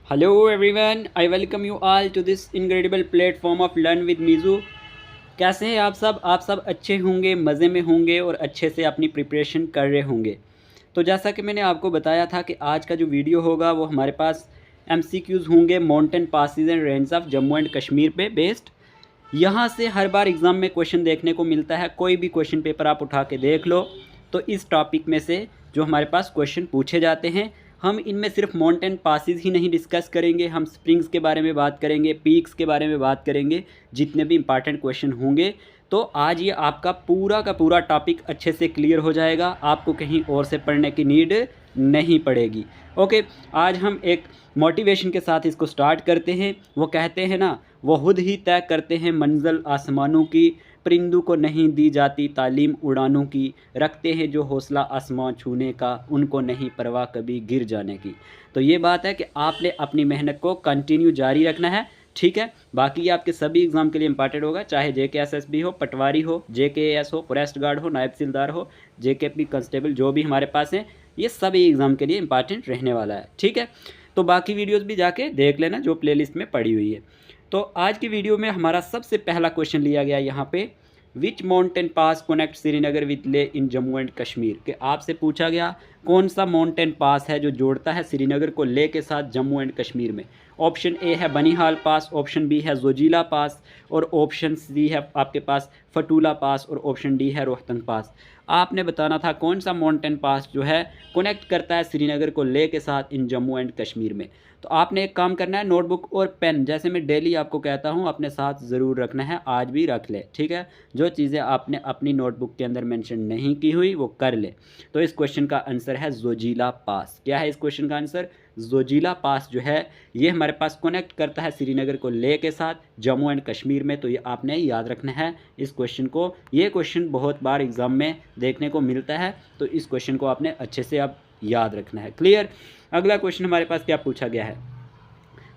Hello everyone, I welcome you all to this incredible platform of Learn with Mizu। कैसे हैं आप सब अच्छे होंगे, मज़े में होंगे और अच्छे से अपनी प्रिपरेशन कर रहे होंगे। तो जैसा कि मैंने आपको बताया था कि आज का जो वीडियो होगा वो हमारे पास MCQs होंगे mountain passes and range of Jammu and Kashmir पे बेस्ड। यहाँ से हर बार एग्ज़ाम में क्वेश्चन देखने को मिलता है, कोई भी क्वेश्चन पेपर आप उठा के देख लो तो इस टॉपिक में से जो हमारे पास क्वेश्चन पूछे जाते हैं, हम इनमें सिर्फ माउंटेन पासिस ही नहीं डिस्कस करेंगे, हम स्प्रिंग्स के बारे में बात करेंगे, पीक्स के बारे में बात करेंगे, जितने भी इंपॉर्टेंट क्वेश्चन होंगे। तो आज ये आपका पूरा का पूरा टॉपिक अच्छे से क्लियर हो जाएगा, आपको कहीं और से पढ़ने की नीड नहीं पड़ेगी। ओके, आज हम एक मोटिवेशन के साथ इसको स्टार्ट करते हैं। वो कहते हैं ना, वो खुद ही तय करते हैं मंजिल आसमानों की, परिंदों को नहीं दी जाती तालीम उड़ानों की, रखते हैं जो हौसला आसमां छूने का, उनको नहीं परवाह कभी गिर जाने की। तो ये बात है कि आपने अपनी मेहनत को कंटिन्यू जारी रखना है, ठीक है। बाकी आपके सभी एग्ज़ाम के लिए इंपॉर्टेंट होगा, चाहे JKSSB हो, पटवारी हो, JKAS हो, फॉरेस्ट गार्ड हो, नायब तहसीलदार हो, JKP कांस्टेबल, जो भी हमारे पास हैं, ये सभी एग्ज़ाम के लिए इंपॉर्टेंट रहने वाला है, ठीक है। तो बाकी वीडियोज़ भी जाके देख लेना जो प्लेलिस्ट में पड़ी हुई है। तो आज की वीडियो में हमारा सबसे पहला क्वेश्चन लिया गया यहाँ पे, विच mountain pass connect Srinagar with ले इन जम्मू एंड कश्मीर, के आपसे पूछा गया कौन सा माउंटेन पास है जो जोड़ता है श्रीनगर को ले के साथ जम्मू एंड कश्मीर में। ऑप्शन ए है बनिहाल पास, ऑप्शन बी है जोजिला पास, और ऑप्शन सी है आपके पास फटूला पास, और ऑप्शन डी है रोहतंग पास। आपने बताना था कौन सा माउंटेन पास जो है कनेक्ट करता है श्रीनगर को ले के साथ इन जम्मू एंड कश्मीर में। तो आपने एक काम करना है, नोटबुक और पेन, जैसे मैं डेली आपको कहता हूँ, अपने साथ ज़रूर रखना है, आज भी रख ले, ठीक है। जो चीज़ें आपने अपनी नोटबुक के अंदर मेंशन नहीं की हुई वो कर ले। तो इस क्वेश्चन का आंसर है जोजिला पास। क्या है इस क्वेश्चन का आंसर? जोजिला पास जो है ये हमारे पास कनेक्ट करता है श्रीनगर को ले के साथ जम्मू एंड कश्मीर में। तो ये आपने याद रखना है इस क्वेश्चन को, ये क्वेश्चन बहुत बार एग्ज़ाम में देखने को मिलता है, तो इस क्वेश्चन को आपने अच्छे से अब याद रखना है। क्लियर। अगला क्वेश्चन हमारे पास क्या पूछा गया है?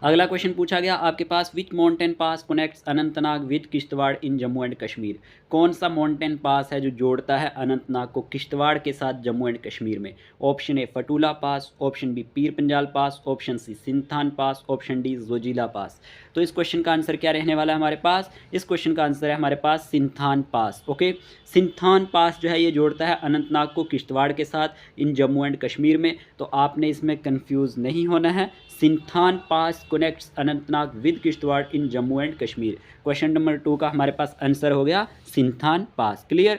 अगला क्वेश्चन पूछा गया आपके पास, which mountain pass connects Anantnag with Kishtwar in Jammu and Kashmir. कौन सा माउंटेन पास है जो जोड़ता है अनंतनाग को किश्तवाड़ के साथ जम्मू एंड कश्मीर में? Option A Fatula pass, option B Pir Panjal pass, option C Sinthan pass, option D Zojila pass. तो इस क्वेश्चन का आंसर क्या रहने वाला है हमारे पास? इस क्वेश्चन का आंसर है हमारे पास सिंथान पास। ओके, सिंथान पास जो है ये जोड़ता है अनंतनाग को किश्तवाड़ के साथ इन जम्मू एंड कश्मीर में। तो आपने इसमें कंफ्यूज नहीं होना है, Sinthan pass connects Anantnag with Kishtwar in Jammu and Kashmir. Question number 2 का हमारे पास आंसर हो गया सिंथान पास। क्लियर।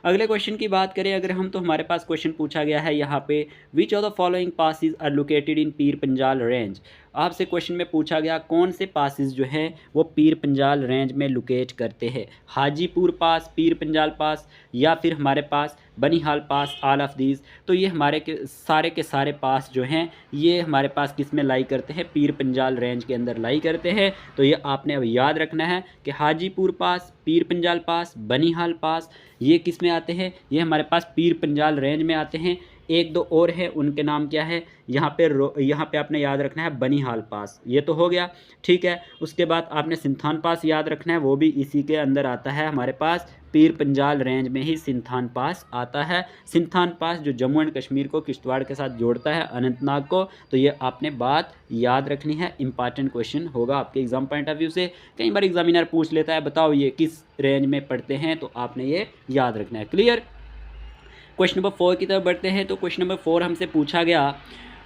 अगले क्वेश्चन की बात करें अगर हम, तो हमारे पास क्वेश्चन पूछा गया है यहाँ पे, which of the following passes are located in Pir Panjal range. आपसे क्वेश्चन में पूछा गया कौन से पासिस जो हैं वो पीर पंजाल रेंज में लोकेट करते हैं। हाजीपुर पास, पीर पंजाल पास, या फिर हमारे पास बनिहाल पास, ऑल ऑफ दीज। तो ये हमारे के सारे पास जो हैं ये हमारे पास किस में लाई करते हैं? पीर पंजाल रेंज के अंदर लाई करते हैं। तो ये आपने अब याद रखना है कि हाजीपुर पास, पीर पंजाल पास, बनिहाल पास, ये किस में आते हैं? ये हमारे पास पीर पंजाल रेंज में आते हैं। एक दो और है, उनके नाम क्या है? यहाँ पे आपने याद रखना है बनिहाल पास, ये तो हो गया, ठीक है। उसके बाद आपने सिंथान पास याद रखना है, वो भी इसी के अंदर आता है हमारे पास, पीर पंजाल रेंज में ही सिंथान पास आता है। सिंथान पास जो जम्मू एंड कश्मीर को किश्तवाड़ के साथ जोड़ता है अनंतनाग को। तो ये आपने बात याद रखनी है, इंपॉर्टेंट क्वेश्चन होगा आपके एग्जाम पॉइंट ऑफ व्यू से। कई बार एग्जामिनर पूछ लेता है बताओ ये किस रेंज में पढ़ते हैं, तो आपने ये याद रखना है। क्लियर। क्वेश्चन नंबर 4 की तरफ बढ़ते हैं। तो क्वेश्चन नंबर 4 हमसे पूछा गया,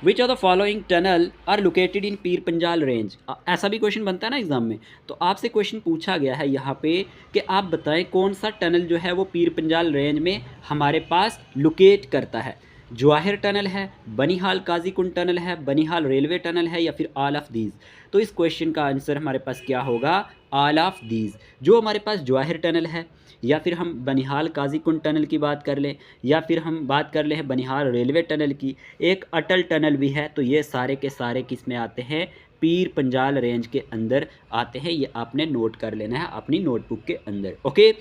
which of the following tunnel are located in Pir Panjal range. ऐसा भी क्वेश्चन बनता है ना एग्जाम में। तो आपसे क्वेश्चन पूछा गया है यहाँ पे कि आप बताएं कौन सा टनल जो है वो पीर पंजाल रेंज में हमारे पास लोकेट करता है। जवाहिर टनल है, बनिहाल काजीकुंड टनल है, बनिहाल रेलवे टनल है, या फिर ऑल ऑफ दीज। तो इस क्वेश्चन का आंसर हमारे पास क्या होगा? All of these. जो हमारे पास जवाहिर टनल है, या फिर हम बनिहाल काजीकुंड टनल की बात कर लें, या फिर हम बात कर लें बनिहाल रेलवे टनल की, एक अटल टनल भी है, तो ये सारे के सारे किस में आते हैं? पीर पंजाल रेंज के अंदर आते हैं। ये आपने नोट कर लेना है अपनी नोटबुक के अंदर। ओके,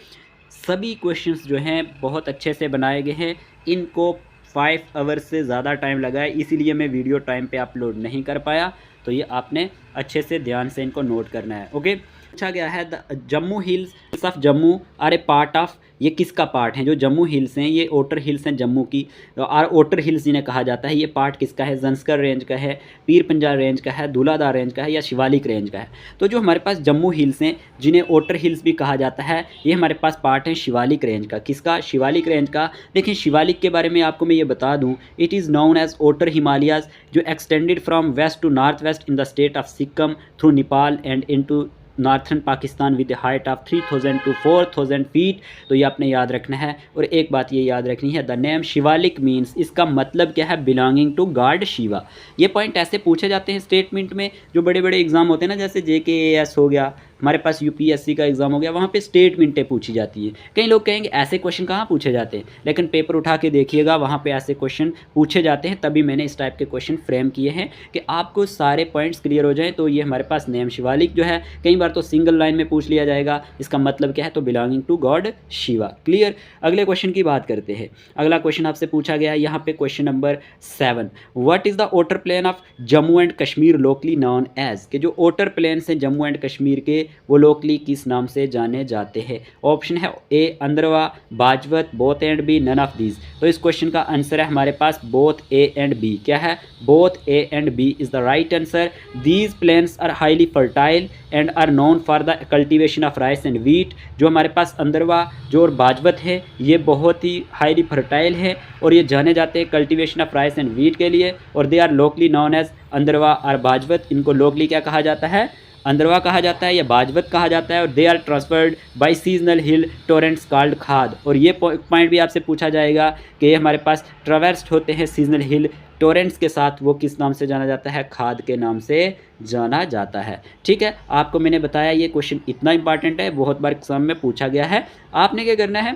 सभी क्वेश्चंस जो हैं बहुत अच्छे से बनाए गए हैं, इनको 5 आवर्स से ज़्यादा टाइम लगा है, इसीलिए मैं वीडियो टाइम पे अपलोड नहीं कर पाया। तो ये आपने अच्छे से ध्यान से इनको नोट करना है। ओके, पूछा गया है the Jammu hills of Jammu are a part of, ये किसका पार्ट है? जो जम्मू हिल्स हैं ये ओटर हिल्स हैं जम्मू की, और ओटर हिल्स जिन्हें कहा जाता है, ये पार्ट किसका है? जंस्कर रेंज का है, पीर पंजाल रेंज का है, धूलाधार रेंज का है, या शिवालिक रेंज का है? तो जो हमारे पास जम्मू हिल्स हैं जिन्हें ओटर हिल्स भी कहा जाता है, ये हमारे पास पार्ट है शिवालिक रेंज का। किसका? शिवालिक रेंज का। देखिए शिवालिक के बारे में आपको मैं ये बता दूँ, it is known as outer Himalayas, जो extended from west to north west in the state of Sikkim through Nepal and into northern Pakistan with height of 3000 to 4000 feet. तो ये आपने याद रखना है। और एक बात ये याद रखनी है, द नेम शिवालिक मीन्स, इसका मतलब क्या है? Belonging to god Shiva. ये पॉइंट ऐसे पूछे जाते हैं स्टेटमेंट में, जो बड़े बड़े एग्जाम होते हैं ना, जैसे JKAS हो गया, हमारे पास UPSC का एग्जाम हो गया, वहाँ पे स्टेटमेंटें पूछी जाती है। कई लोग कहेंगे ऐसे क्वेश्चन कहाँ पूछे जाते हैं, लेकिन पेपर उठा के देखिएगा वहाँ पे ऐसे क्वेश्चन पूछे जाते हैं। तभी मैंने इस टाइप के क्वेश्चन फ्रेम किए हैं कि आपको सारे पॉइंट्स क्लियर हो जाएं। तो ये हमारे पास नेम शिवालिक जो है, कई बार तो सिंगल लाइन में पूछ लिया जाएगा, इसका मतलब क्या है? तो belonging to god Shiva. Clear. अगले क्वेश्चन की बात करते हैं। अगला क्वेश्चन आपसे पूछा गया है यहाँ पे question number 7, what is the outer plain of Jammu and Kashmir locally known as, के जो ओटर प्लेन हैं जम्मू एंड कश्मीर के, वो लोकली किस नाम से जाने जाते हैं? ऑप्शन है A Andarwa, Bajwat, both and B, none of these. तो इस क्वेश्चन का आंसर है हमारे पास बोथ A एंड B। क्या है? Both A and B is the right answer. These plains are highly fertile and are known for the cultivation of rice and wheat. जो हमारे पास अंदरवा जो और बाजवत है, ये बहुत ही हाईली फर्टाइल है और ये जाने जाते हैं cultivation of rice and wheat के लिए, और they are locally known as Andarwa और बाजवत। इनको लोकली क्या कहा जाता है? अंदरवा कहा जाता है या बाजवत कहा जाता है। और they are transferred by seasonal hill torrents called Khad. और ये पॉइंट भी आपसे पूछा जाएगा कि ये हमारे पास ट्रावर्स्ड होते हैं सीजनल हिल टोरेंट्स के साथ, वो किस नाम से जाना जाता है? खाद के नाम से जाना जाता है। ठीक है, आपको मैंने बताया ये क्वेश्चन इतना इंपॉर्टेंट है, बहुत बार एग्जाम में पूछा गया है। आपने क्या करना है,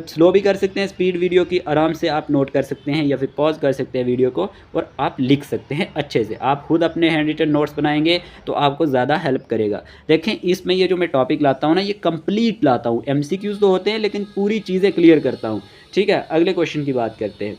स्लो भी कर सकते हैं, स्पीड वीडियो की आराम से आप नोट कर सकते हैं, या फिर पॉज कर सकते हैं वीडियो को और आप लिख सकते हैं अच्छे से। आप खुद अपने हैंड रिटन नोट्स बनाएंगे तो आपको ज़्यादा हेल्प करेगा। देखें इसमें ये जो मैं टॉपिक लाता हूँ ना, ये कंप्लीट लाता हूँ। MCQs तो होते हैं लेकिन पूरी चीज़ें क्लियर करता हूँ। ठीक है, अगले क्वेश्चन की बात करते हैं।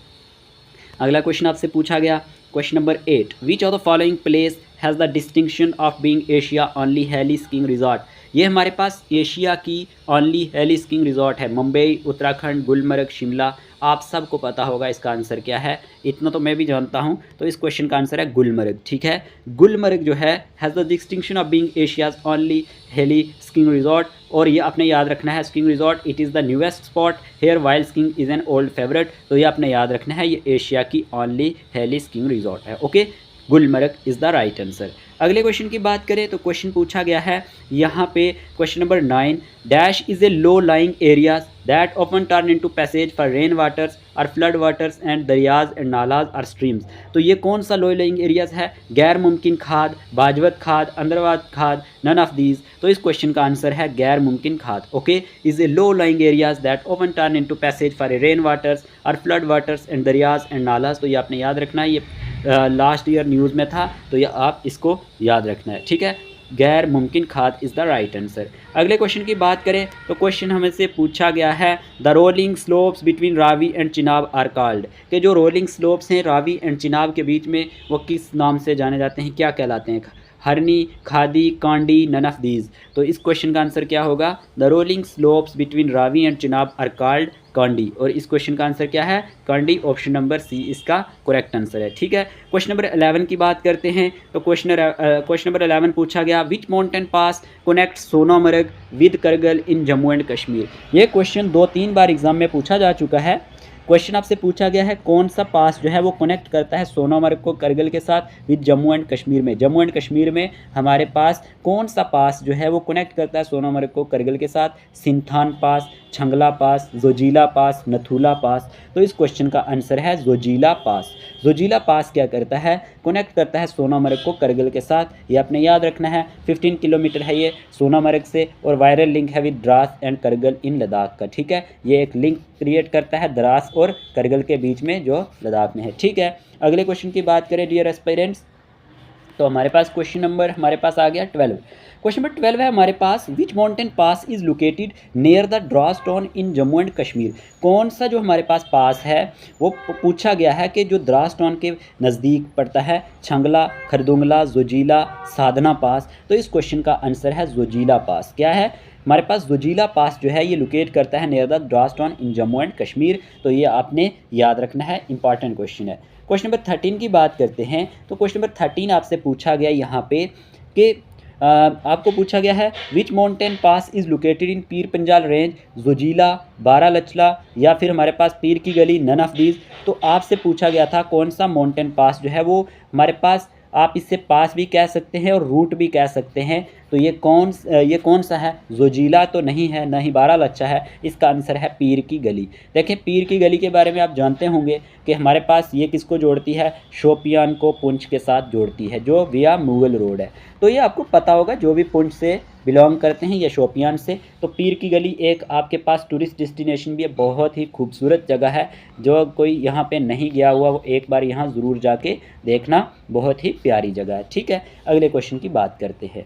अगला क्वेश्चन आपसे पूछा गया question number 8, which of the following place has the distinction of being Asia only heli skiing resort. ये हमारे पास एशिया की ओनली हेली स्कीइंग रिजॉर्ट है। मुंबई, उत्तराखंड, गुलमर्ग, शिमला। आप सबको पता होगा इसका आंसर क्या है, इतना तो मैं भी जानता हूँ। तो इस क्वेश्चन का आंसर है गुलमर्ग। ठीक है, गुलमर्ग जो है has the distinction of being Asia's only heli skiing resort. और ये आपने याद रखना है, skiing resort it is the newest spot here while skiing is an old favourite. तो ये आपने याद रखना है, ये एशिया की ओनली हेली स्कीइंग रिजॉर्ट है। Okay, Gulmarg is the right answer. अगले क्वेश्चन की बात करें तो क्वेश्चन पूछा गया है यहाँ पे question number 9, dash is a low lying areas that often turn into passage for rain waters or flood waters and dariyas and nalas or streams. तो ये कौन सा लो लाइंग एरियाज है? गैर मुमकिन खाद, बाजवत खाद, अंदरवाद खाद, नन ऑफ दीज। तो इस क्वेश्चन का आंसर है गैर मुमकिन खाद। Okay, is a low lying areas that often turn into passage for rain waters or flood waters and dariyas and nalas. तो ये आपने याद रखना है, ये लास्ट ईयर न्यूज़ में था, तो ये आप इसको याद रखना है। ठीक है, गैर मुमकिन खाद इज़ द राइट आंसर। अगले क्वेश्चन की बात करें तो क्वेश्चन हमें से पूछा गया है, the rolling slopes between Ravi and Chenab are called. कि जो रोलिंग स्लोप्स हैं रावी एंड चिनाब के बीच में, वो किस नाम से जाने जाते हैं, क्या कहलाते हैं? Harni, Khadi, Kandi, none of these. तो इस क्वेश्चन का आंसर क्या होगा? The rolling slopes between Ravi and Chenab are called Kandi. और इस क्वेश्चन का आंसर क्या है? कांडी। ऑप्शन नंबर सी इसका करेक्ट आंसर है। ठीक है, क्वेश्चन नंबर 11 की बात करते हैं तो क्वेश्चन नंबर 11 पूछा गया, which mountain pass connect Sonamarg with Kargil in Jammu and Kashmir. ये क्वेश्चन 2-3 बार एग्जाम में पूछा जा चुका है। क्वेश्चन आपसे पूछा गया है कौन सा पास जो है वो कनेक्ट करता है सोनामर्ग को करगिल के साथ विद जम्मू एंड कश्मीर में। जम्मू एंड कश्मीर में हमारे पास कौन सा पास जो है वो कनेक्ट करता है सोनामर्ग को करगिल के साथ? सिंथान पास, छंगला पास, जोजिला पास, नथुला पास। तो इस क्वेश्चन का आंसर है जोजिला पास। जोजिला पास क्या करता है? कनेक्ट करता है सोनामर्ग को करगिल के साथ। ये आपने याद रखना है, 15 किलोमीटर है ये सोनामर्ग से, और वायरल लिंक है विद द्रास एंड करगिल इन लद्दाख का। ठीक है, ये एक लिंक क्रिएट करता है द्रास और करगिल के बीच में जो लद्दाख में है। ठीक है, अगले क्वेश्चन की बात करें डियर एस्पायरेंट्स। तो हमारे पास क्वेश्चन नंबर हमारे पास आ गया 12। क्वेश्चन नंबर 12 है हमारे पास, which mountain pass is located near the Dras town in Jammu and Kashmir. कौन सा जो हमारे पास पास है वो पूछा गया है कि जो द्रास टाउन के नज़दीक पड़ता है, छंगला, खरदुंगला, जोजिला, साधना पास। तो इस क्वेश्चन का आंसर है जोजिला पास। क्या है हमारे पास, जोजिला पास जो है ये लोकेट करता है near the Dras town in Jammu and Kashmir. तो ये आपने याद रखना है, इंपॉर्टेंट क्वेश्चन है। क्वेश्चन नंबर 13 की बात करते हैं। तो क्वेश्चन नंबर 13 आपसे पूछा गया यहाँ पे कि आपको पूछा गया है, which mountain pass is located in Pir Panjal range, Zoji La, बारालचला या फिर हमारे पास पीर की गली, नन ऑफ दीज। तो आपसे पूछा गया था कौन सा माउंटेन पास जो है वो हमारे पास, आप इससे पास भी कह सकते हैं और रूट भी कह सकते हैं। तो ये कौन सा है, जोजिला तो नहीं है, ना ही बारालच्चा है, इसका आंसर है पीर की गली। देखें पीर की गली के बारे में आप जानते होंगे कि हमारे पास ये किसको जोड़ती है, शोपियान को पुंछ के साथ जोड़ती है, जो विया मुगल रोड है। तो ये आपको पता होगा, जो भी पुंछ से बिलोंग करते हैं या शोपियान से। तो पीर की गली एक आपके पास टूरिस्ट डेस्टिनेशन भी है, बहुत ही खूबसूरत जगह है। जो कोई यहाँ पे नहीं गया हुआ वो एक बार यहाँ ज़रूर जाके देखना, बहुत ही प्यारी जगह है। ठीक है, अगले क्वेश्चन की बात करते हैं।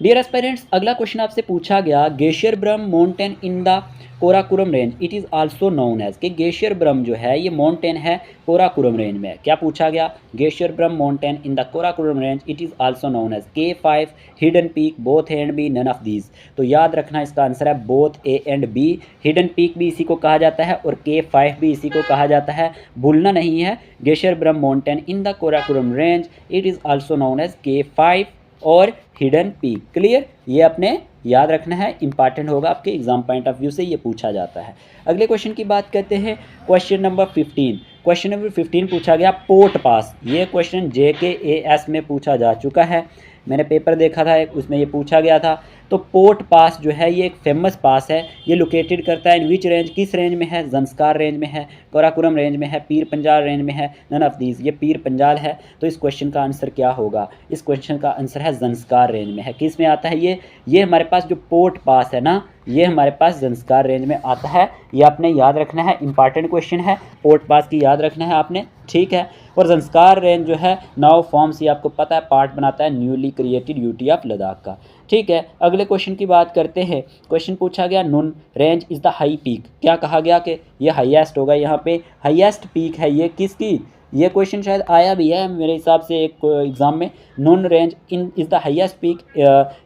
डियर एस्पायरेंट्स, अगला क्वेश्चन आपसे पूछा गया, Gasherbrum mountain in the Karakoram range it is also known as. कि ग्लेशियर ब्रह्म जो है ये माउंटेन है कोराकुरम रेंज में। क्या पूछा गया, Gasherbrum mountain in the Karakoram range it is also known as K5, hidden peak, both A and B, none of these. तो याद रखना इसका आंसर है both A and B. Hidden peak भी इसी को कहा जाता है और K5 भी इसी को कहा जाता है, भूलना नहीं है। Gasherbrum mountain in the Karakoram range it is also known as K5 और हिडन पीक। क्लियर, ये अपने याद रखना है, इंपॉर्टेंट होगा, आपके एग्जाम पॉइंट ऑफ व्यू से ये पूछा जाता है। अगले क्वेश्चन की बात करते हैं, क्वेश्चन नंबर 15। क्वेश्चन नंबर 15 पूछा गया पोर्ट पास। ये क्वेश्चन JKAS में पूछा जा चुका है, मैंने पेपर देखा था उसमें ये पूछा गया था। तो पोर्ट पास जो है ये एक फेमस पास है, ये लोकेटेड करता है इन विच रेंज, किस रेंज में है, जंस्कार रेंज में है, कोराकुरम रेंज में है, पीर पंजाल रेंज में है, नन ऑफ दीज। ये पीर पंजाल है। तो इस क्वेश्चन का आंसर क्या होगा, इस क्वेश्चन का आंसर है जंस्कार रेंज में है। किस में आता है ये हमारे पास जो पोर्ट पास है ना, ये हमारे पास जंस्कार रेंज में आता है। ये आपने याद रखना है, इंपॉर्टेंट क्वेश्चन है, पोर्ट पास की याद रखना है आपने। ठीक है, और जंस्कार रेंज जो है नाउ फॉर्म्स, ये आपको पता है, पार्ट बनाता है newly created UT of Ladakh का। ठीक है, अगले क्वेश्चन की बात करते हैं। क्वेश्चन पूछा गया नुन range is the high peak. क्या कहा गया कि ये हाईएस्ट होगा, यहाँ पे हाईएस्ट पीक है ये किसकी, ये क्वेश्चन शायद आया भी है मेरे हिसाब से एक एग्ज़ाम में। नुन range in is the highest peak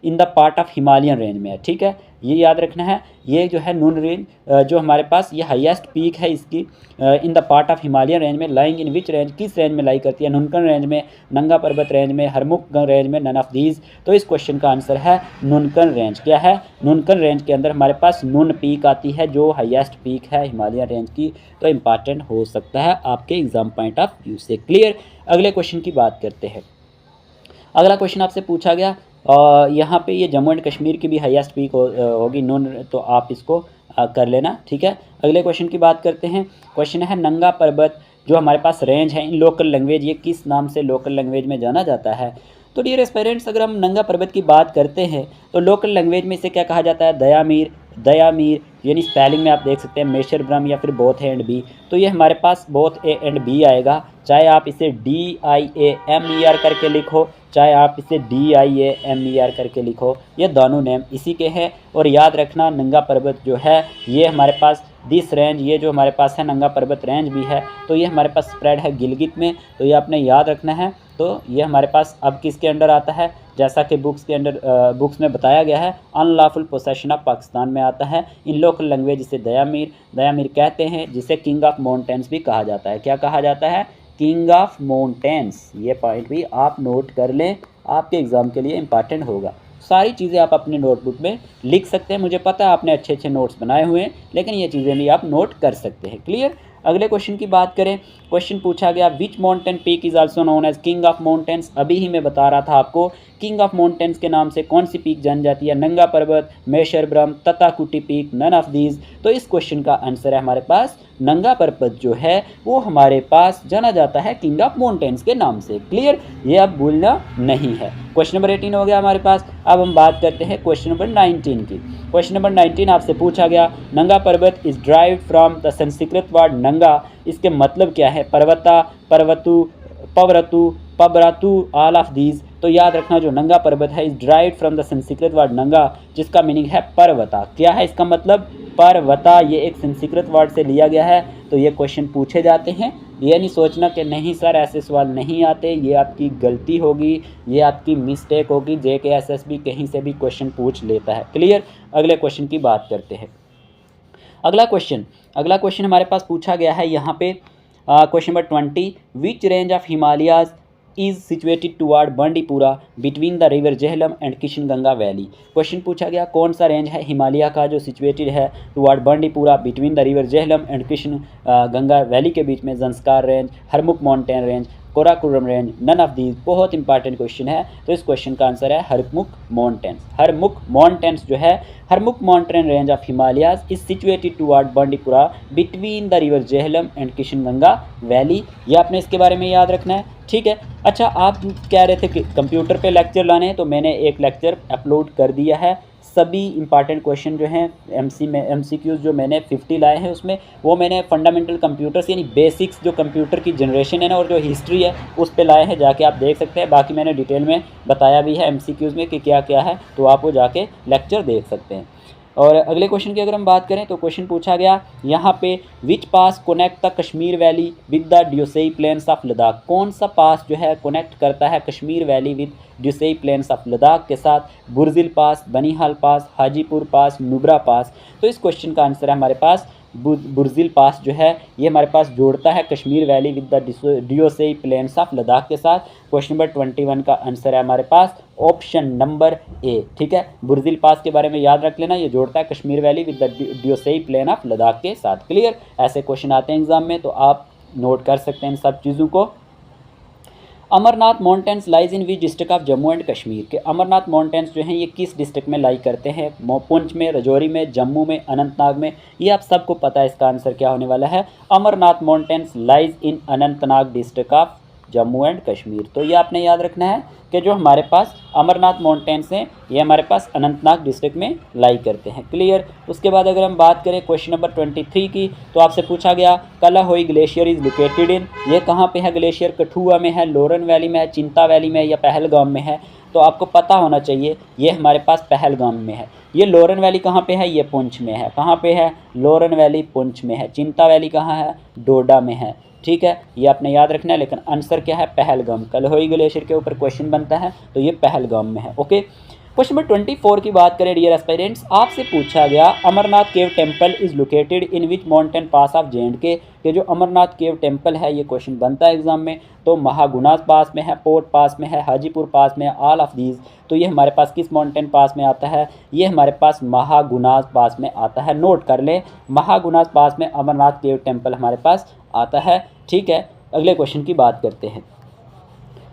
in the part of Himalayan range में है। ठीक है, ये याद रखना है। ये जो है नून रेंज जो हमारे पास ये हाईएस्ट पीक है इसकी in the part of Himalayan range में, लाइंग इन विच रेंज, किस रेंज में लाई करती है, नुनकन रेंज में, नंगा पर्वत रेंज में, हरमुख रेंज में, नन ऑफ दीज। तो इस क्वेश्चन का आंसर है नुनकन रेंज। क्या है, नुनकन रेंज के अंदर हमारे पास नुन पीक आती है जो हाईएस्ट पीक है हिमालयन रेंज की। तो इंपॉर्टेंट हो सकता है आपके एग्जाम पॉइंट ऑफ व्यू से। क्लियर, अगले क्वेश्चन की बात करते हैं। अगला क्वेश्चन आपसे पूछा गया यहाँ पे ये जम्मू एंड कश्मीर की भी हाईएस्ट पीक होगी नून, तो आप इसको कर लेना। ठीक है, अगले क्वेश्चन की बात करते हैं। क्वेश्चन है नंगा पर्वत जो हमारे पास रेंज है इन लोकल लैंग्वेज, ये किस नाम से लोकल लैंग्वेज में जाना जाता है। तो डियर एस्पायरेंट्स, अगर हम नंगा पर्वत की बात करते हैं तो लोकल लैंग्वेज में इसे क्या कहा जाता है, दयामीर, यानी स्पेलिंग में आप देख सकते हैं मेशर ब्रह्म या फिर बोथ ए एंड बी। तो ये हमारे पास बोथ ए एंड बी आएगा, चाहे आप इसे DIAMER करके लिखो, चाहे आप इसे DIAMER करके लिखो, ये दोनों नेम इसी के हैं। और याद रखना नंगा पर्वत जो है ये हमारे पास दिस रेंज, ये जो हमारे पास है नंगा पर्वत रेंज भी है, तो ये हमारे पास स्प्रेड है गिलगित में। तो ये आपने याद रखना है। तो ये हमारे पास अब किसके अंडर आता है, जैसा कि बुक्स के अंडर बुक्स में बताया गया है, अनलॉफुल पोसेशन ऑफ पाकिस्तान में आता है। इन लोकल लैंग्वेज इसे दयामीर कहते हैं, जिसे किंग ऑफ माउंटेन्स भी कहा जाता है। क्या कहा जाता है, किंग ऑफ माउंटेन्स। ये पॉइंट भी आप नोट कर लें, आपके एग्ज़ाम के लिए इंपॉर्टेंट होगा। सारी चीज़ें आप अपने नोटबुक में लिख सकते हैं, मुझे पता है आपने अच्छे अच्छे नोट्स बनाए हुए हैं, लेकिन ये चीज़ें भी आप नोट कर सकते हैं। क्लियर, अगले क्वेश्चन की बात करें। क्वेश्चन पूछा गया which mountain peak is also known as king of mountains. अभी ही मैं बता रहा था आपको किंग ऑफ माउंटेन्स के नाम से कौन सी पीक जानी जाती है, नंगा पर्वत, measure Brahma, तताकुटी peak, none of these. तो इस क्वेश्चन का आंसर है हमारे पास नंगा पर्वत जो है वो हमारे पास जाना जाता है किंग ऑफ माउंटेन्स के नाम से। क्लियर, ये अब भूलना नहीं है। क्वेश्चन नंबर 18 हो गया हमारे पास। अब हम बात करते हैं क्वेश्चन नंबर 19 की। क्वेश्चन नंबर 19 आपसे पूछा गया नंगा पर्वत is derived from the Sanskrit word नंगा। इसके मतलब क्या है, पर्वता, पर्वतु, पवरतु, पबरातु, ऑल ऑफ दीज। तो याद रखना जो नंगा पर्वत है is derived from the Sanskrit word नंगा, जिसका मीनिंग है पर्वता। क्या है इसका मतलब? पर्वता। ये एक संस्कृत वर्ड से लिया गया है। तो ये क्वेश्चन पूछे जाते हैं। ये नहीं सोचना कि नहीं सर ऐसे सवाल नहीं आते, ये आपकी गलती होगी, ये आपकी मिस्टेक होगी। JKSSB कहीं से भी क्वेश्चन पूछ लेता है। क्लियर? अगले क्वेश्चन की बात करते हैं। अगला क्वेश्चन हमारे पास पूछा गया है यहाँ पे question number 20, which range of Himalayas is situated toward Bandipora between the river Jhelum and Kishanganga valley. Question पूछा गया कौन सा रेंज है हिमालय का जो सिचुएटेड है toward Bandipora between the river Jhelum and Kishan Ganga valley के बीच में? Zanskar range, Harmukh mountain range, Karakoram range, none of these. बहुत इंपॉर्टेंट क्वेश्चन है। तो इस क्वेश्चन का आंसर है हरमुख माउंटेन्स। हरमुख माउंटेन्स जो है, Harmukh mountain range of Himalayas is situated toward Bandipora between the river Jhelum and Kishanganga valley. ये आपने इसके बारे में याद रखना है। ठीक है। अच्छा, आप कह रहे थे कि कंप्यूटर पे लेक्चर लाने हैं, तो मैंने एक लेक्चर अपलोड कर दिया है। सभी इंपॉर्टेंट क्वेश्चन जो हैं MCQs जो मैंने 50 लाए हैं उसमें, वो मैंने फंडामेंटल कंप्यूटर्स यानी बेसिक्स जो कंप्यूटर की जनरेशन है ना और जो हिस्ट्री है उस पे लाए हैं। जाके आप देख सकते हैं। बाकी मैंने डिटेल में बताया भी है MCQs में कि क्या क्या है, तो आप वो जाके लेक्चर देख सकते हैं। और अगले क्वेश्चन की अगर हम बात करें तो क्वेश्चन पूछा गया यहाँ पे which pass connect the Kashmir valley with the Deosai plains of Ladakh. कौन सा पास जो है कनेक्ट करता है Kashmir valley with Deosai plains of Ladakh के साथ? बुर्जिल पास, बनीहाल पास, हाजीपुर पास, नुब्रा पास। तो इस क्वेश्चन का आंसर है हमारे पास बुर्जिल पास जो है ये हमारे पास जोड़ता है Kashmir valley with the Deosai plains of Ladakh के साथ। क्वेश्चन नंबर 21 का आंसर है हमारे पास ऑप्शन नंबर ए। ठीक है, बुर्जिल पास के बारे में याद रख लेना, ये जोड़ता है Kashmir valley with the Deosai plain of Ladakh के साथ। क्लियर? ऐसे क्वेश्चन आते हैं एग्जाम में, तो आप नोट कर सकते हैं इन सब चीज़ों को। Amarnath mountains lies in which district of Jammu and Kashmir के अमरनाथ माउंटेन्स जो हैं ये किस डिस्ट्रिक्ट में लाई करते हैं? पुंछ में, राजौरी में, जम्मू में, अनंतनाग में। ये आप सबको पता है इसका आंसर क्या होने वाला है। Amarnath mountains lies in Anantnag district of Jammu and Kashmir. तो ये आपने याद रखना है कि जो हमारे पास अमरनाथ माउंटेन्स हैं ये हमारे पास अनंतनाग डिस्ट्रिक्ट में लाई करते हैं। क्लियर? उसके बाद अगर हम बात करें क्वेश्चन नंबर 23 की, तो आपसे पूछा गया कलाहोई ग्लेशियर इज़ लोकेटेड इन। ये कहाँ पे है ग्लेशियर? कठुआ में है, लोरन वैली में है, चिंता वैली में है या पहलगाम में है? तो आपको पता होना चाहिए ये हमारे पास पहलगाम में है। ये लोरन वैली कहाँ पे है? ये पुंछ में है। कहाँ पे है? लोरन वैली पुंछ में है। चिंता वैली कहाँ है? डोडा में है। ठीक है, ये आपने याद रखना है। लेकिन आंसर क्या है? पहलगाम। कलहोई ग्लेशियर के ऊपर क्वेश्चन बनता है तो ये पहलगाम में है। ओके, क्वेश्चन नंबर 24 की बात करें डियर एस्पायरेंट्स, आपसे पूछा गया Amarnath cave temple is located in which mountain pass of JNK के जो अमरनाथ केव टेम्पल है ये क्वेश्चन बनता है एग्जाम में। तो महागुनास पास में है, पोर्ट पास में है, हाजीपुर पास में है, ऑल ऑफ दीज। तो ये हमारे पास किस माउंटेन पास में आता है? ये हमारे पास महागुनास पास में आता है। नोट कर लें, महागुनास पास में अमरनाथ केव टेम्पल हमारे पास आता है। ठीक है, अगले क्वेश्चन की बात करते हैं।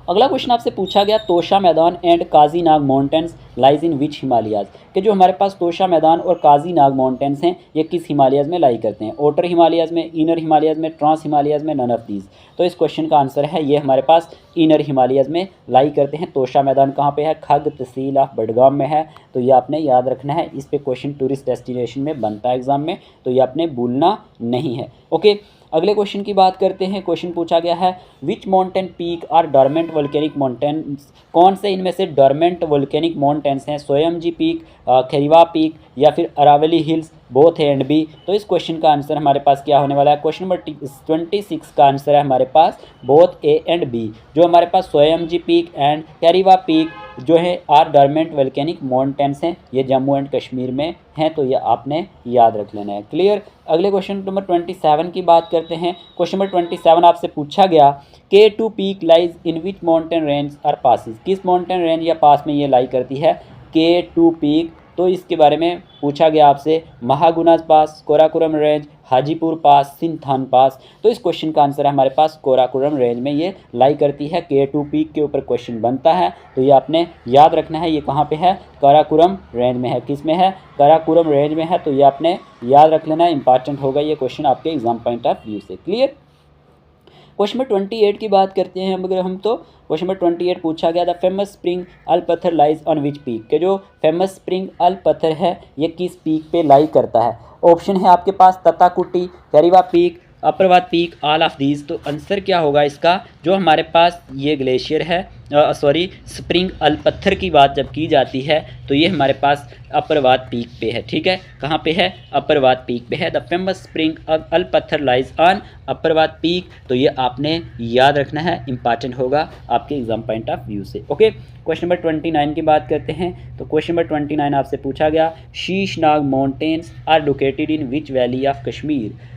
अगला क्वेश्चन आपसे पूछा गया Tosha Maidan and Kajinag mountains lies in which Himalayas के जो हमारे पास तोशा मैदान और काजीनाग माउंटेन्स हैं ये किस हिमालयाज में लाई करते हैं? आउटर हिमालयाज में, इनर हिमालयाज में, ट्रांस हिमालयाज में, नन ऑफ दीज। तो इस क्वेश्चन का आंसर है ये हमारे पास इनर हिमालयाज में लाई करते हैं। तोशा मैदान कहाँ पे है? खग तहसील ऑफ बडगाम में है। तो ये आपने याद रखना है। इस पे क्वेश्चन टूरिस्ट डेस्टिनेशन में बनता है एग्जाम में, तो ये आपने भूलना नहीं है। ओके, अगले क्वेश्चन की बात करते हैं। क्वेश्चन पूछा गया है which mountain peak are dormant volcanic mountains. कौन से इनमें से डॉर्मेंट वोल्केनिक माउंटेन्स हैं? सोयमजी पीक, खरीवा पीक या फिर Aravalli hills, both A and B. तो इस क्वेश्चन का आंसर हमारे पास क्या होने वाला है? क्वेश्चन नंबर 26 का आंसर है हमारे पास बोथ ए एंड बी। जो हमारे पास सोयमजी पीक एंड खरीवा पीक जो है आर डॉर्मेंट वोल्केनिक माउंटेन्स हैं, ये जम्मू एंड कश्मीर में हैं। तो ये आपने याद रख लेना है। क्लियर? अगले क्वेश्चन नंबर 27 की बात करते हैं। क्वेश्चन नंबर 27 आपसे पूछा गया K2 peak lies in which mountain range are passes. किस माउंटेन रेंज या पास में ये लाई करती है K2 पीक? तो इसके बारे में पूछा गया आपसे महागुनास पास, कोराकोरम रेंज, हाजीपुर पास, सिंथान पास। तो इस क्वेश्चन का आंसर है हमारे पास कोराकोरम रेंज में ये लाई करती है। K2 पीक के ऊपर क्वेश्चन बनता है तो ये आपने याद रखना है। ये कहाँ पे है? काराकोरम रेंज में है। किस में है? काराकोरम रेंज में है। तो ये आपने याद रख लेना, इंपॉर्टेंट होगा ये क्वेश्चन आपके एग्जाम पॉइंट ऑफ व्यू से। क्लियर? क्वेश्चन नंबर 28 की बात करते हैं अगर हम, तो क्वेश्चन नंबर 28 पूछा गया द फेमस स्प्रिंग अल पत्थर लाइज ऑन विच पीक के जो फेमस स्प्रिंग अल पत्थर है ये किस पीक पे लाई करता है? ऑप्शन है आपके पास Tatakuti, Karewa peak, Apharwat peak, all of these. तो आंसर क्या होगा इसका, जो हमारे पास ये ग्लेशियर है, सॉरी स्प्रिंग अलपत्थर की बात जब की जाती है तो ये हमारे पास अपरवाद पीक पे है। ठीक है, कहाँ पे है, अपरवाद पीक पे है। The famous spring Alpather lies on Apharwat peak. तो ये आपने याद रखना है, इंपॉर्टेंट होगा आपके एग्जाम पॉइंट ऑफ व्यू से। ओके, क्वेश्चन नंबर 29 की बात करते हैं। तो क्वेश्चन नंबर 29 आपसे पूछा गया, Sheshnag mountains are located in which valley of Kashmir.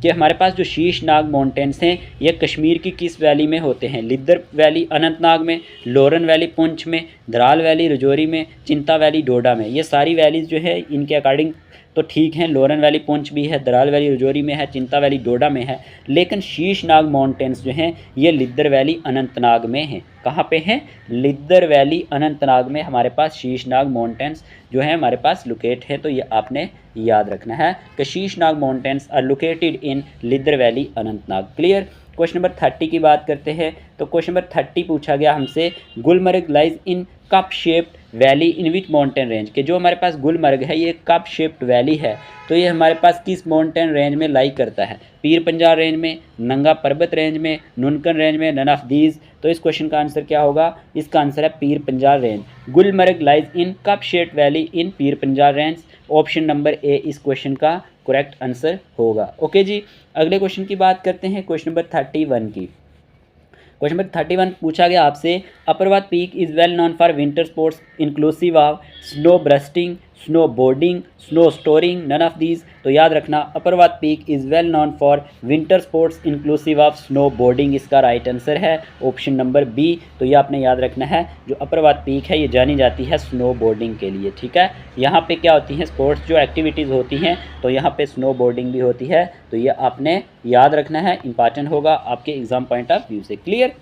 कि हमारे पास जो शीशनाग माउंटेन्स हैं ये कश्मीर की किस वैली में होते हैं। लिद्दर वैली अनंतनाग में, लोरन वैली पुंछ में, द्राल वैली रजौरी में, चिंता वैली डोडा में। ये सारी वैलीज़ जो है इनके अकॉर्डिंग तो ठीक हैं, लोरन वैली पुंछ भी है, द्राल वैली रजौरी में है, चिंता वैली डोडा में है, लेकिन शीशनाग माउंटेन्स जो हैं ये लिद्दर वैली अनंतनाग में हैं। कहाँ पे हैं, लिद्दर वैली अनंतनाग में हमारे पास शीशनाग माउंटेन्स जो है हमारे पास लोकेट है। तो ये आपने याद रखना है कि Sheshnag mountains are located in Lidder valley Anantnag. Clear. Question number 30 की बात करते हैं। तो क्वेश्चन नंबर 30 पूछा गया हमसे, Gulmarg lies in cup shaped valley in which mountain range. के जो हमारे पास गुलमर्ग है ये कप शेप्ड वैली है, तो ये हमारे पास किस माउंटेन रेंज में लाई करता है। पीर पंजाल रेंज में, नंगा पर्वत रेंज में, नुनकन रेंज में, नन ऑफ दीज। तो इस क्वेश्चन का आंसर क्या होगा, इसका आंसर है Pir Panjal range. Gulmarg lies in cup shaped valley in Pir Panjal range. Option number A इस क्वेश्चन का करेक्ट आंसर होगा। ओके जी, अगले क्वेश्चन की बात करते हैं, क्वेश्चन नंबर 31 की। क्वेश्चन नंबर 31 पूछा गया आपसे, Apharwat peak is well known for winter sports inclusive of snow bursting, snow boarding, snow storing, none of these. तो याद रखना, Apharwat peak is well known for winter sports inclusive of snow boarding, इसका right answer है option number B. तो ये आपने याद रखना है, जो अपरवाद पीक है ये जानी जाती है स्नो बोर्डिंग के लिए। ठीक है, यहाँ पे क्या होती हैं स्पोर्ट्स जो एक्टिविटीज़ होती हैं, तो यहाँ पे स्नो बोर्डिंग भी होती है। तो ये आपने याद रखना है, इंपॉर्टेंट होगा आपके एग्जाम पॉइंट ऑफ व्यू से। क्लियर।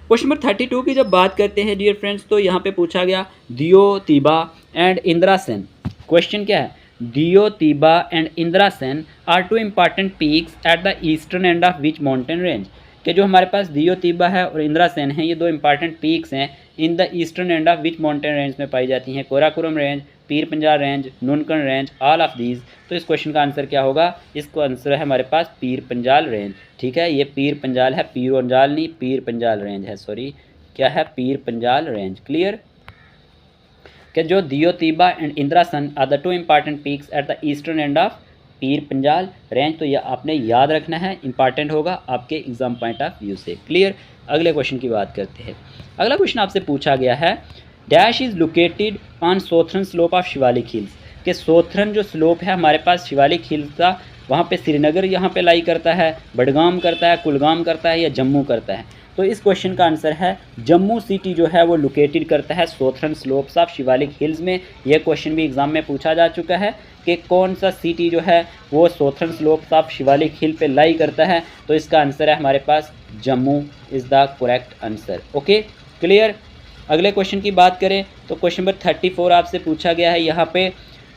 क्वेश्चन नंबर 32 की जब बात करते हैं डियर फ्रेंड्स, तो यहाँ पे पूछा गया, दियो तिबा एंड इंद्रासेन। क्वेश्चन क्या है, Deo Tibba and Indrasan are two important peaks at the eastern end of which mountain range. कि जो हमारे पास दियो तिबा है और इंद्रासेन है ये दो इंपॉर्टेंट पीक्स हैं, in the eastern end of which mountain range में पाई जाती हैं। Karakoram range, Pir Panjal range, Nunkun range, all of these. तो इस क्वेश्चन का आंसर क्या होगा, इसको आंसर है हमारे पास पीर पंजाल रेंज। ठीक है, ये पीर पंजाल है, पीर पंजाल नहीं, पीर पंजाल रेंज है, सॉरी क्या है, पीर पंजाल रेंज। क्लियर। कि जो Deo Tibba and Indrasan are the two important peaks at the eastern end of Pir Panjal range. तो ये आपने याद रखना है, इंपॉर्टेंट होगा आपके एग्जाम पॉइंट ऑफ व्यू से। क्लियर। अगले क्वेश्चन की बात करते हैं। अगला क्वेश्चन आपसे पूछा गया है, dash is located on southern slope of Shivalik hills. के सोथरन जो स्लोप है हमारे पास शिवालिक हिल्स का, वहाँ पे श्रीनगर यहाँ पे लाई करता है, बडगाम करता है, कुलगाम करता है या जम्मू करता है। तो इस क्वेश्चन का आंसर है जम्मू सिटी जो है वो लोकेटेड करता है सोथरन स्लोप्स ऑफ शिवालिक हिल्स में। यह क्वेश्चन भी एग्जाम में पूछा जा चुका है कि कौन सा सिटी जो है वो southern slopes of Shivalik hill पे लाई करता है। तो इसका आंसर है हमारे पास Jammu is the correct answer. Okay, clear. अगले क्वेश्चन की बात करें तो क्वेश्चन नंबर 34 आपसे पूछा गया है, यहाँ पे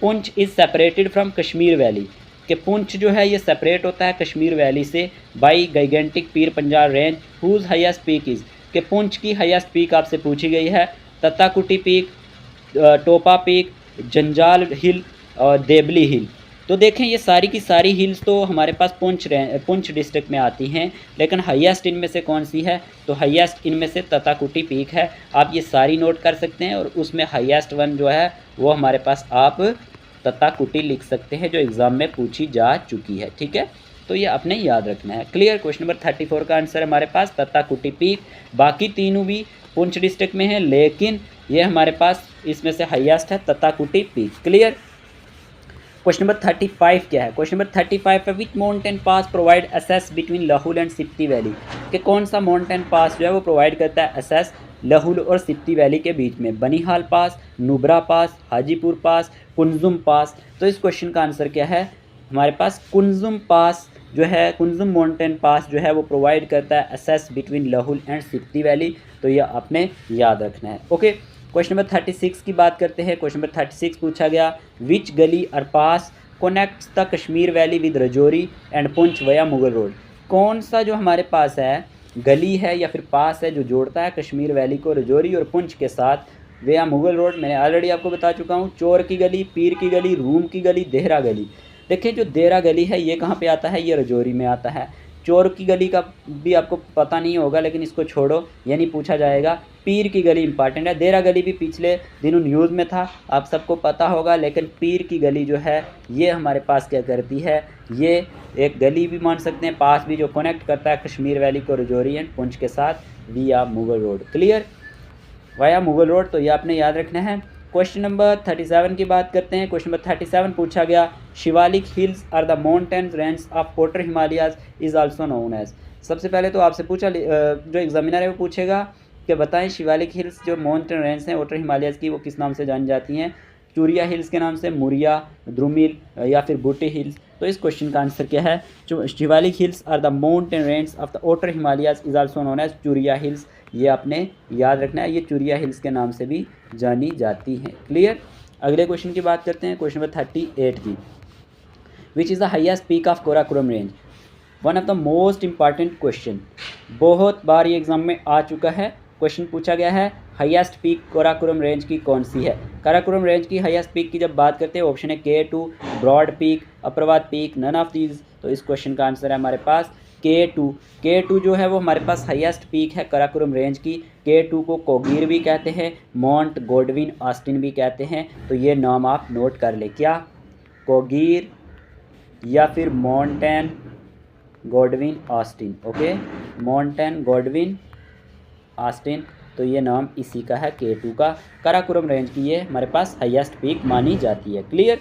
Poonch is separated from Kashmir valley. कि पुंछ जो है ये सेपरेट होता है कश्मीर वैली से by gigantic Pir Panjal range whose highest peak is. कि पुंछ की हाईएस्ट पीक आपसे पूछी गई है, तत्ताकुटी पीक, टोपा पीक, जंजाल हिल और देबली हिल। तो देखें ये सारी की सारी हिल्स तो हमारे पास पुंछ डिस्ट्रिक्ट में आती हैं, लेकिन हाईएस्ट इनमें से कौन सी है, तो हाईएस्ट इनमें से तत्ताकुटी पीक है। आप ये सारी नोट कर सकते हैं और उसमें हाईएस्ट वन जो है वो हमारे पास आप तत्ताकुटी लिख सकते हैं, जो एग्ज़ाम में पूछी जा चुकी है। ठीक है, तो ये आपने याद रखना है। क्लियर। क्वेश्चन नंबर 34 का आंसर हमारे पास तत्ताकुटी पीक। बाकी तीनों भी पुंछ डिस्ट्रिक्ट में है, लेकिन ये हमारे पास इसमें से हाईएस्ट है Tattakuti peak. Clear. Question number 35 क्या है, क्वेश्चन नंबर 35 है, which mountain pass provide access between Lahaul and Spiti valley. कि कौन सा माउंटेन पास जो है वो प्रोवाइड करता है एसेस लाहौल और सिप्ती वैली के बीच में। बनिहाल पास, नुब्रा पास, हाजीपुर पास, कुंजुम पास। तो इस क्वेश्चन का आंसर क्या है, हमारे पास कुंजुम पास जो है, कुंजुम माउंटेन पास जो है वो प्रोवाइड करता है access between Lahaul and Spiti valley. तो ये आपने याद रखना है। ओके, क्वेश्चन नंबर 36 की बात करते हैं। क्वेश्चन नंबर 36 पूछा गया, which gali or pass connects the Kashmir valley with Rajouri and Poonch via Mughal road. कौन सा जो हमारे पास है गली है या फिर पास है जो जोड़ता है कश्मीर वैली को रजौरी और पुंछ के साथ वया मुगल रोड। मैंने ऑलरेडी आपको बता चुका हूँ, चोर की गली, पीर की गली, रूम की गली, देहरा गली। देखिए जो देरा गली है ये कहाँ पे आता है, ये रजौरी में आता है। चोर की गली का भी आपको पता नहीं होगा, लेकिन इसको छोड़ो, ये नहीं पूछा जाएगा। पीर की गली इंपॉर्टेंट है। देरा गली भी पिछले दिनों न्यूज़ में था, आप सबको पता होगा, लेकिन पीर की गली जो है ये हमारे पास क्या करती है, ये एक गली भी मान सकते हैं, पास भी, जो कनेक्ट करता है कश्मीर वैली को रजौरी एंड पुंछ के साथ विया Mughal road. Clear, via Mughal road, तो ये आपने याद रखना है। क्वेश्चन नंबर 37 की बात करते हैं। क्वेश्चन नंबर 37 पूछा गया, Shivalik hills are the mountains range of outer Himalayas is also known as. सबसे पहले तो आपसे पूछा, जो एग्जामिनर है वो पूछेगा कि बताएं शिवालिक हिल्स जो माउंटेन रेंज हैं आउटर हिमालयाज की, वो किस नाम से जानी जाती हैं। चूरिया हिल्स के नाम से, मुरिया, द्रुमिल या फिर बूटी हिल्स। तो इस क्वेश्चन का आंसर क्या है, जो Shivalik hills are the mountain range of the outer Himalayas is also known as Churia hills. ये आपने याद रखना है, ये चूरिया हिल्स के नाम से भी जानी जाती हैं। क्लियर, अगले क्वेश्चन की बात करते हैं, क्वेश्चन नंबर 38 की। विच is the highest peak of Karakoram range. One of the most important question, बहुत बार ये एग्जाम में आ चुका है। क्वेश्चन पूछा गया है, हाईएस्ट पीक काराकोरम रेंज की कौन सी है। काराकोरम रेंज की हाईएस्ट पीक की जब बात करते हैं, ऑप्शन है K2, broad peak, Apharwat peak, none of these. तो इस क्वेश्चन का आंसर है हमारे पास K2। K2 जो है वो हमारे पास हाईएस्ट पीक है काराकोरम रेंज की। K2 को कोगीर भी कहते हैं, माउंट गॉडविन ऑस्टिन भी कहते हैं। तो ये नाम आप नोट कर ले, क्या, कोगीर या फिर mountain Godwin Austen. Okay, mountain Godwin Austen, तो ये नाम इसी का है, K2 का। काराकोरम रेंज की ये हमारे पास हाईएस्ट पीक मानी जाती है। क्लियर,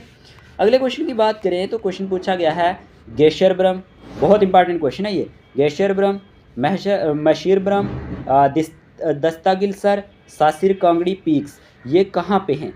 अगले क्वेश्चन की बात करें तो क्वेश्चन पूछा गया है, गेशर ब्रह्म, बहुत इंपॉर्टेंट क्वेश्चन है ये। गेशर ब्रह्म, मशीर ब्रह्म, दस्तागिलसर, सासिर कांगड़ी पीक्स, ये कहाँ पे हैं।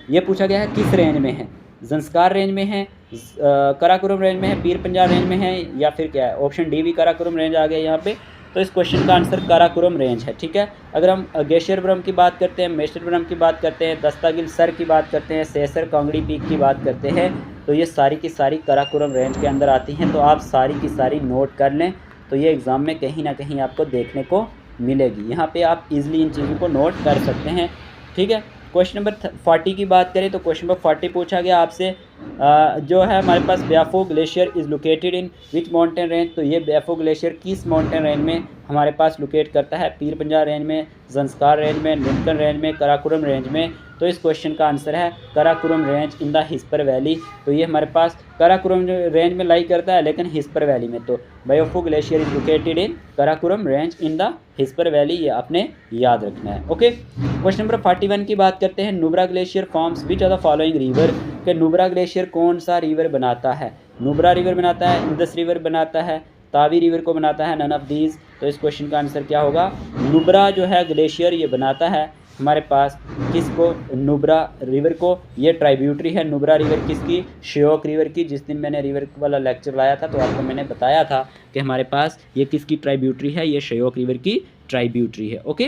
ये पूछा गया है किस रेंज में है, ज़ंस्कार रेंज में है, काराकोरम रेंज में है, पीर पंजाल रेंज में है, या फिर क्या है। ऑप्शन डी भी काराकोरम रेंज आ गया यहाँ पे। तो इस क्वेश्चन का आंसर काराकोरम रेंज है। ठीक है, अगर हम गेशर ब्रह्म की बात करते हैं, मेशर ब्रह्म की बात करते हैं, दस्तागिलसर की बात करते हैं, सेसर कांगड़ी पीक की बात करते हैं, तो ये सारी की सारी काराकोरम रेंज के अंदर आती हैं। तो आप सारी की सारी नोट कर लें, तो ये एग्ज़ाम में कहीं ना कहीं आपको देखने को मिलेगी। यहाँ पे आप इजीली इन चीज़ों को नोट कर सकते हैं। ठीक है, क्वेश्चन नंबर 40 की बात करें तो क्वेश्चन नंबर 40 पूछा गया आपसे, जो है हमारे पास Biafo glacier is located in which mountain range. तो ये ब्याफो ग्लेशियर किस माउंटेन रेंज में हमारे पास लोकेट करता है, पीर पंजाल रेंज में, ज़ंस्कार रेंज में, नुनकन रेंज में, काराकोरम रेंज में। तो इस क्वेश्चन का आंसर है Karakoram range in the Hispar valley. तो ये हमारे पास काराकोरम रेंज में लाई करता है, लेकिन हिस्पर वैली में। तो Biafo glacier is located in Karakoram range in the Hispar valley, ये आपने याद रखना है। ओके, क्वेश्चन नंबर 41 की बात करते हैं, Nubra glacier forms which are the following river. के नुब्रा ग्लेशियर कौन सा रिवर बनाता है। नुब्रा रिवर बनाता है, इंदस रिवर बनाता है, तावी रिवर को बनाता है, नन ऑफ दीज। तो इस क्वेश्चन का आंसर क्या होगा, नुब्रा जो है ग्लेशियर ये बनाता है हमारे पास किसको, नुब्रा रिवर को। ये ट्राइब्यूटरी है नुब्रा रिवर किसकी, श्योक रिवर की। जिस दिन मैंने रिवर वाला लेक्चर लाया था तो आपको मैंने बताया था कि हमारे पास ये किसकी ट्राइब्यूटरी है, ये श्योक रिवर की ट्राइब्यूटरी है। ओके,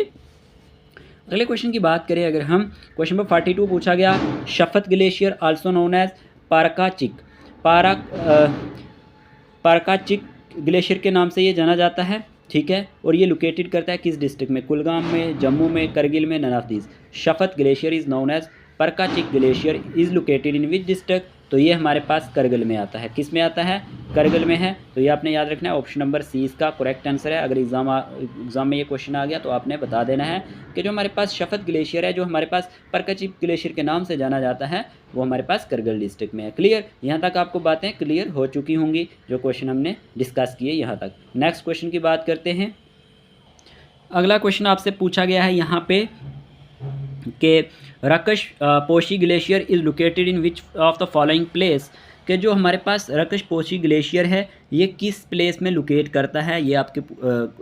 अगले क्वेश्चन की बात करें अगर हम, क्वेश्चन नंबर 42 पूछा गया, Shafat glacier also known as Parkachik. Parkachik glacier के नाम से ये जाना जाता है। ठीक है, और ये लोकेटेड करता है किस डिस्ट्रिक्ट में, कुलगाम में, जम्मू में, करगिल में, none of these. Shafat glacier is known as Parkachik glacier is located in which district. तो ये हमारे पास करगिल में आता है, किस में आता है, करगिल में है। तो ये आपने याद रखना है, ऑप्शन नंबर सी इसका करेक्ट आंसर है। अगर एग्जाम में ये क्वेश्चन आ गया तो आपने बता देना है कि जो हमारे पास शफत ग्लेशियर है, जो हमारे पास परकाचिक ग्लेशियर के नाम से जाना जाता है, वो हमारे पास करगिल डिस्ट्रिक्ट में है। क्लियर, यहाँ तक आपको बातें क्लियर हो चुकी होंगी, जो क्वेश्चन हमने डिस्कस किए यहाँ तक। नेक्स्ट क्वेश्चन की बात करते हैं। अगला क्वेश्चन आपसे पूछा गया है यहाँ पे कि Rakaposhi glacier is located in which of the following place. कि जो हमारे पास रकश पोशी ग्लेशियर है ये किस प्लेस में लोकेट करता है, ये आपके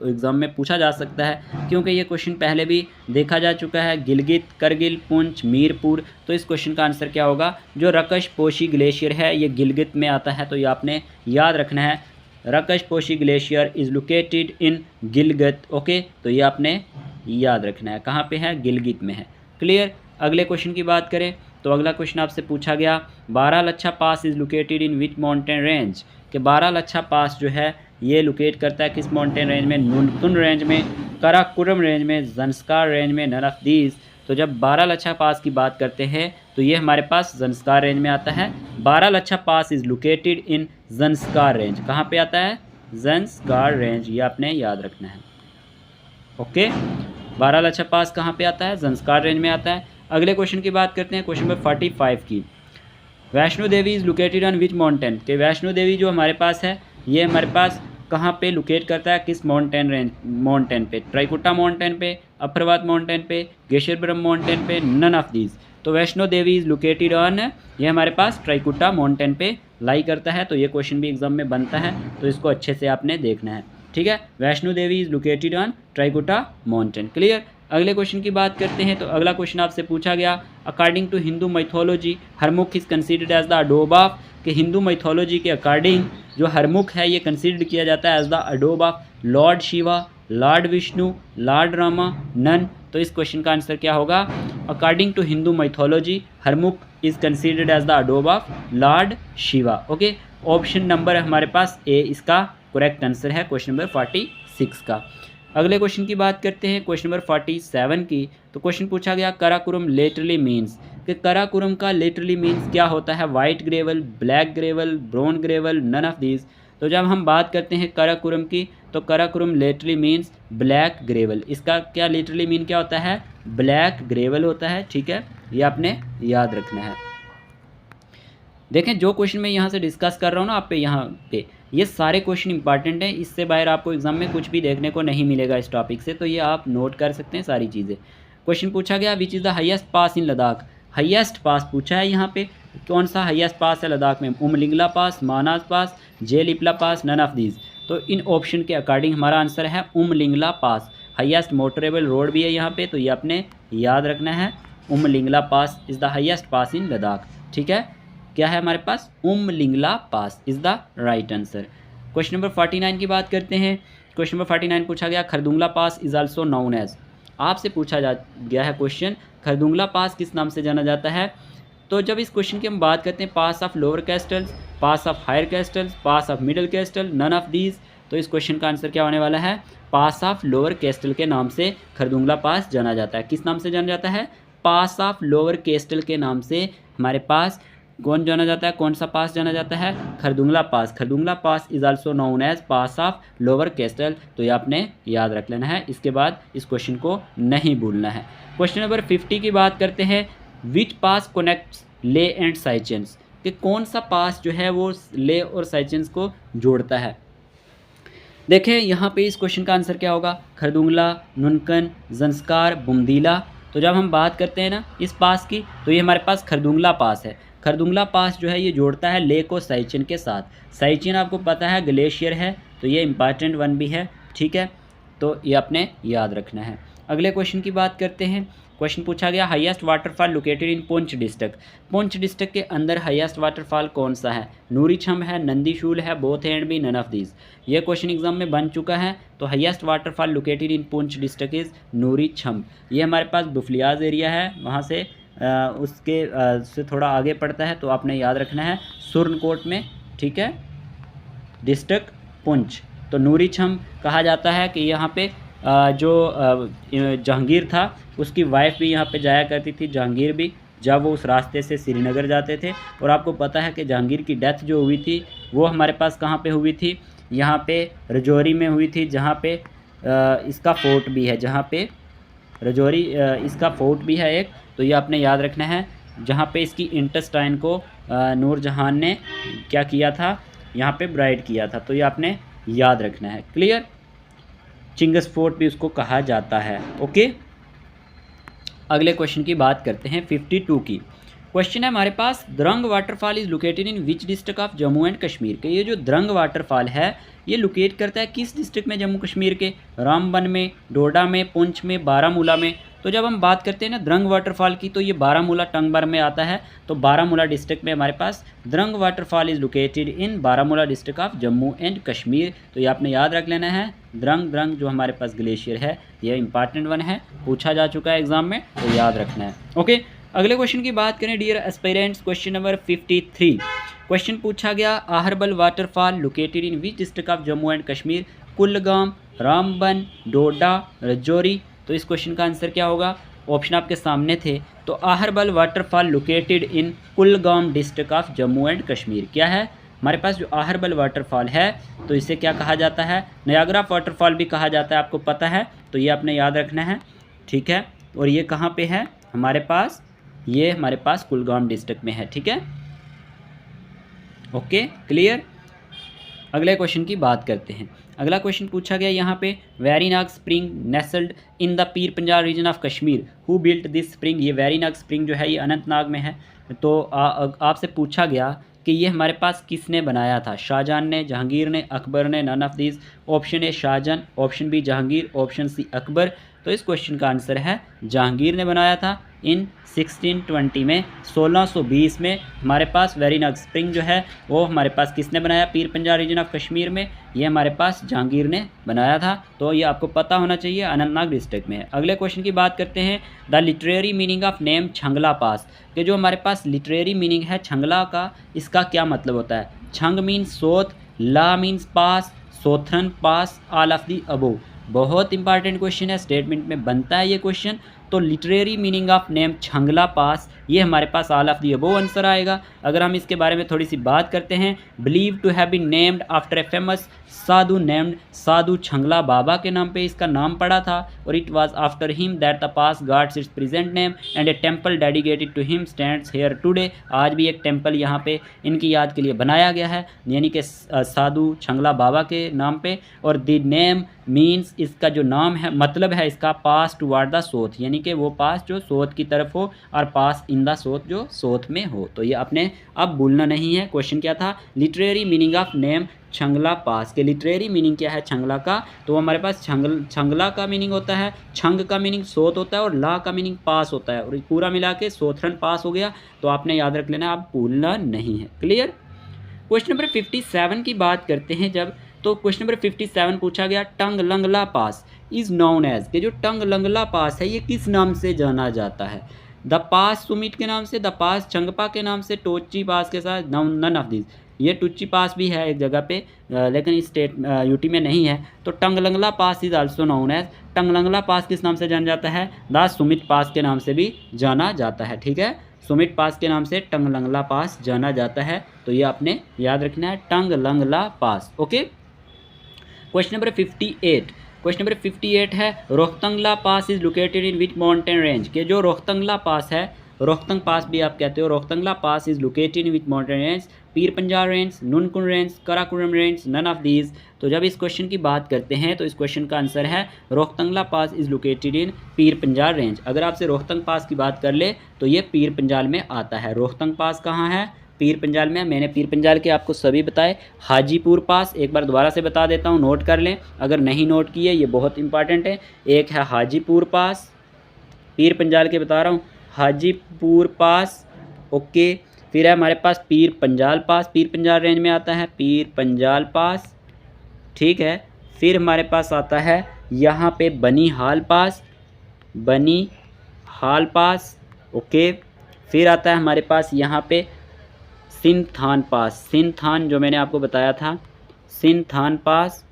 एग्ज़ाम में पूछा जा सकता है, क्योंकि ये क्वेश्चन पहले भी देखा जा चुका है, गिलगित, करगिल, पुंछ, मीरपुर। तो इस क्वेश्चन का आंसर क्या होगा, जो रकश पोशी ग्लेशियर है ये गिलगित में आता है। तो ये आपने याद रखना है, Rakaposhi glacier is located in Gilgit. Okay, तो ये आपने याद रखना है, कहाँ पे है, गिलगित में है। क्लियर, अगले क्वेश्चन की बात करें तो अगला क्वेश्चन आपसे पूछा गया, Baralacha pass is located in which mountain range. कि बारालच्छा पास जो है ये लोकेट करता है किस माउंटेन रेंज में, नुनकुन रेंज में, काराकोरम रेंज में, ज़ंस्कार रेंज में, नन ऑफ दीज। तो तो जब बारालाचा पास की बात करते हैं तो ये हमारे पास ज़ंस्कार रेंज में आता है। Baralacha pass is located in Zanskar range. कहाँ पे आता है? ज़ंस्कार रेंज, ये आपने याद रखना है। ओके, बारालाचा पास कहाँ पे आता है? ज़ंस्कार रेंज में आता है। अगले क्वेश्चन की बात करते हैं, क्वेश्चन नंबर 45 की। Vaishno Devi is located on which mountain? कि वैष्णो देवी जो हमारे पास है ये हमारे पास कहाँ पे लोकेट करता है, किस माउंटेन पे? ट्राइकुटा माउंटेन पे, अप्रवात माउंटेन पे, गेशरब्रह्म माउंटेन पे, नन ऑफ दीज। तो Vaishno Devi is located on, ये हमारे पास ट्राइकुटा माउंटेन पे लाई करता है। तो ये क्वेश्चन भी एग्जाम में बनता है, तो इसको अच्छे से आपने देखना है। ठीक है, Vaishno Devi is located on Trikuta mountain. Clear. अगले क्वेश्चन की बात करते हैं, तो अगला क्वेश्चन आपसे पूछा गया, according to Hindu mythology Harmukh is considered as the अडोब ऑफ। कि हिंदू मैथोलॉजी के अकॉर्डिंग जो हरमुख है ये कंसिडर किया जाता है एज द अडोब of lord Shiva, lord Vishnu, lord Rama, none. तो इस क्वेश्चन का आंसर क्या होगा? According to Hindu mythology Harmukh is considered as the अडोब of lord Shiva. Okay, option number है हमारे पास ए इसका करेक्ट आंसर है क्वेश्चन नंबर 46 का। अगले क्वेश्चन की बात करते हैं, क्वेश्चन नंबर 47 की। तो क्वेश्चन पूछा गया कराकुरम लिटरली मीन्स। कि कराकुरम का लिटरली मीन्स क्या होता है? White gravel, black gravel, brown gravel, none of these. तो जब हम बात करते हैं कराकुरम की तो Karakoram literally means black gravel. इसका क्या लिटरली मीन क्या होता है? ब्लैक ग्रेवल होता है। ठीक है, ये आपने याद रखना है। देखें, जो क्वेश्चन मैं यहाँ से डिस्कस कर रहा हूँ ना आप पे यहाँ पे, ये सारे क्वेश्चन इंपॉर्टेंट हैं। इससे बाहर आपको एग्जाम में कुछ भी देखने को नहीं मिलेगा इस टॉपिक से, तो ये आप नोट कर सकते हैं सारी चीज़ें। क्वेश्चन पूछा गया which is the highest pass in Ladakh. Highest pass पूछा है यहाँ पे, कौन सा हाईएस्ट पास है लद्दाख में? उमलिंगला पास, मानास पास, जेलिपला पास, नन ऑफ दीज। तो इन ऑप्शन के अकॉर्डिंग हमारा आंसर है उमलिंगला पास। हाईएस्ट मोटरेबल रोड भी है यहाँ पे, तो ये आपने याद रखना है। Umlingla pass is the highest pass in Ladakh. ठीक है, क्या है हमारे पास? Umlingla pass is the right answer. Question number 49 की बात करते हैं। क्वेश्चन नंबर 49 पूछा गया खरदुंगला पास इज़ आल्सो नोन एज। आपसे पूछा गया है क्वेश्चन, खरदुंगला पास किस नाम से जाना जाता है? तो जब इस क्वेश्चन की हम बात करते हैं, pass of lower castles, pass of higher castles, pass of middle castle, none of these. तो इस क्वेश्चन का आंसर क्या होने वाला है? पास ऑफ लोअर कैस्टल के नाम से खरदुंगला पास जाना जाता है। किस नाम से जाना जाता है? पास ऑफ लोअर कैस्टल के नाम से हमारे पास कौन जाना जाता है? कौन सा पास जाना जाता है? Khardungla pass. Khardungla pass is also known as pass of lower castle. तो ये आपने याद रख लेना है, इसके बाद इस क्वेश्चन को नहीं भूलना है। क्वेश्चन नंबर 50 की बात करते हैं, विच पास कनेक्ट्स ले एंड साइचेंस। कि कौन सा पास जो है वो ले और साइचेंस को जोड़ता है? देखें यहाँ पे इस क्वेश्चन का आंसर क्या होगा? खरदुंगला, नुनकन, ज़ंस्कार, बुमदीला। तो जब हम बात करते हैं ना इस पास की, तो ये हमारे पास खरदुंगला पास है। खरदुंगला पास जो है ये जोड़ता है ले को साइचिन के साथ। साइचिन आपको पता है ग्लेशियर है, तो ये इंपॉर्टेंट वन भी है। ठीक है, तो ये आपने याद रखना है। अगले क्वेश्चन की बात करते हैं। क्वेश्चन पूछा गया highest waterfall located in Poonch district. Poonch district के अंदर हाईएस्ट वाटरफॉल कौन सा है? नूरीछम है, नंदीशूल है, both and B, none of these. ये क्वेश्चन एग्जाम में बन चुका है। तो highest waterfall located in Poonch district is Noorichham. ये हमारे पास बुफलियाज एरिया है, वहाँ से उसके से थोड़ा आगे पड़ता है, तो आपने याद रखना है सुरनकोट में। ठीक है, डिस्ट्रिक्ट पुंछ। तो नूरीछम कहा जाता है कि यहाँ पे जो जहांगीर था उसकी वाइफ भी यहाँ पे जाया करती थी, जहांगीर भी, जब वो उस रास्ते से श्रीनगर जाते थे। और आपको पता है कि जहांगीर की डेथ जो हुई थी वो हमारे पास कहाँ पे हुई थी? यहाँ पे रजौरी में हुई थी, जहाँ पे इसका फोर्ट भी है, जहाँ पे रजौरी इसका फोर्ट भी है एक। तो ये आपने याद रखना है, जहाँ पे इसकी इंटेस्टाइन को नूरजहान ने क्या किया था? यहाँ पे ब्राइड किया था। तो ये आपने याद रखना है। क्लियर? चिंगस फोर्ट भी उसको कहा जाता है। ओके, अगले क्वेश्चन की बात करते हैं 52 की। क्वेश्चन है हमारे पास, Drang waterfall is located in which district of Jammu and Kashmir. के ये जो द्रंग वाटरफॉल है ये लोकेट करता है किस डिस्ट्रिक्ट में? जम्मू कश्मीर के। रामबन में, डोडा में, पुंछ में, बारामूला में। तो जब हम बात करते हैं ना द्रंग वाटरफॉल की, तो ये बारामूला टंगबर में आता है। तो बारामूला डिस्ट्रिक्ट में हमारे पास Drang waterfall is located in Baramulla district of Jammu and Kashmir. तो ये आपने याद रख लेना है। द्रंग जो हमारे पास ग्लेशियर है, ये इंपॉर्टेंट वन है, पूछा जा चुका है एग्जाम में, तो याद रखना है। ओके, अगले क्वेश्चन की बात करें dear aspirants. Question number 53। Question पूछा गया Aharbal waterfall located in which district of Jammu and Kashmir? Kulgam, Ramban, Doda, Rajouri. तो इस क्वेश्चन का आंसर क्या होगा? ऑप्शन आपके सामने थे। तो Aharbal waterfall located in Kulgam district of Jammu and Kashmir, क्या है हमारे पास जो आहरबल वाटरफॉल है तो इसे क्या कहा जाता है, नयागरा वाटरफॉल भी कहा जाता है, आपको पता है, तो ये आपने याद रखना है, ठीक है। और ये कहाँ पे है हमारे पास, ये हमारे पास कुलगाम डिस्ट्रिक्ट में है, ठीक है, ओके क्लियर। अगले क्वेश्चन की बात करते हैं। अगला क्वेश्चन पूछा गया यहाँ पे, Verinag spring nestled in the Pir Panjal region of Kashmir, who built this spring. ये वेरीनाग स्प्रिंग जो है ये अनंतनाग में है। तो आपसे पूछा गया कि ये हमारे पास किसने बनाया था, शाहजहां ने, जहांगीर ने, अकबर ने, none of these. Option A Shahjahan, option B Jahangir, option C Akbar. तो इस क्वेश्चन का आंसर है जहांगीर ने बनाया था इन 1620 में। 1620 में हमारे पास वेरीनाग स्प्रिंग जो है वो हमारे पास किसने बनाया, पीर पंजाल रीजन ऑफ कश्मीर में, ये हमारे पास जहांगीर ने बनाया था। तो ये आपको पता होना चाहिए, अनंतनाग डिस्ट्रिक्ट में है। अगले क्वेश्चन की बात करते हैं, the literary meaning of name Changla pass, कि जो हमारे पास लिटरेरी मीनिंग है छंगला का, इसका क्या मतलब होता है। Chang means south, La means pass, southern pass, all of the above. बहुत इंपॉर्टेंट क्वेश्चन है, स्टेटमेंट में बनता है ये क्वेश्चन। तो literary meaning of name Changla pass, ये हमारे पास all of the above answer आएगा। अगर हम इसके बारे में थोड़ी सी बात करते हैं, believe to have been named after a famous sadhu named Sadhu Changla Baba के नाम पे इसका नाम पड़ा था, और it was after him that the pass gots its present name and a temple dedicated to him stands here today. आज भी एक टेम्पल यहाँ पे इनकी याद के लिए बनाया गया है, यानी कि साधु छंगला बाबा के नाम पे। और द नेम मीन्स, इसका जो नाम है मतलब है इसका, पास टुवार्ड द सोथ, यानी कि वो पास जो सोथ की तरफ हो, और पास इन द सोथ जो सोथ में हो। तो ये आपने अब भूलना नहीं है। क्वेश्चन क्या था, literary meaning of name Changla पास, के लिटरेरी मीनिंग क्या है छंगला का, तो हमारे पास छंगला का मीनिंग होता है, छंग का मीनिंग सोथ होता है और ला का मीनिंग पास होता है, और पूरा मिला के सोथरन पास हो गया। तो आपने याद रख लेना, आप भूलना नहीं है, क्लियर। क्वेश्चन नंबर 57 की बात करते हैं जब, तो क्वेश्चन नंबर 57 पूछा गया, टंग लंगला पास इज़ नोन एज, के जो टंग लंगला पास है ये किस नाम से जाना जाता है। द पास सुमित के नाम से, द पास चंगपा के नाम से, टोची पास के साथ, नन ऑफ दिस। ये टुच्ची पास भी है एक जगह पे, लेकिन इस स्टेट यूटी में नहीं है। तो टंगलंगला पास इज़ आल्सो नोन एज, टंगलंगला पास किस नाम से जाना जाता है, द सुमित पास के नाम से भी जाना जाता है, ठीक है। सुमित पास के नाम से टंगलंगला पास जाना जाता है। तो ये आपने याद रखना है, Tanglangla pass, okay. Question number 58, question number 58 है, Rohtangla pass is located in which mountain range, के जो रोहतंगला पास है, रोहतंग पास भी आप कहते हो, Rohtangla pass is located in which mountain range, Pir Panjal range, Nunkun range, Karakoram range, none of these. तो जब इस क्वेश्चन की बात करते हैं तो इस क्वेश्चन का आंसर है Rohtangla pass is located in Pir Panjal range. अगर आपसे रोहतंग पास की बात कर ले तो ये पीर पंजाल में आता है। रोहतंग पास कहाँ है, पीर पंजाल में। मैंने पीर पंजाल के आपको सभी बताए। हाजीपुर पास एक बार दोबारा से बता देता हूँ, नोट कर लें अगर नहीं नोट किए, ये बहुत इंपॉर्टेंट है। एक है हाजीपुर पास, पीर पंजाल के बता रहा हूँ, हाजीपुर पास, ओके। फिर है हमारे पास पीर पंजाल पास, पीर पंजाल रेंज में आता है पीर पंजाल पास, ठीक है। फिर हमारे पास आता है यहाँ पे बनिहाल पास, बनिहाल पास, ओके। फिर आता है हमारे पास यहाँ पे सिंथान पास, सिंथान जो मैंने आपको बताया था, सिंथान पास।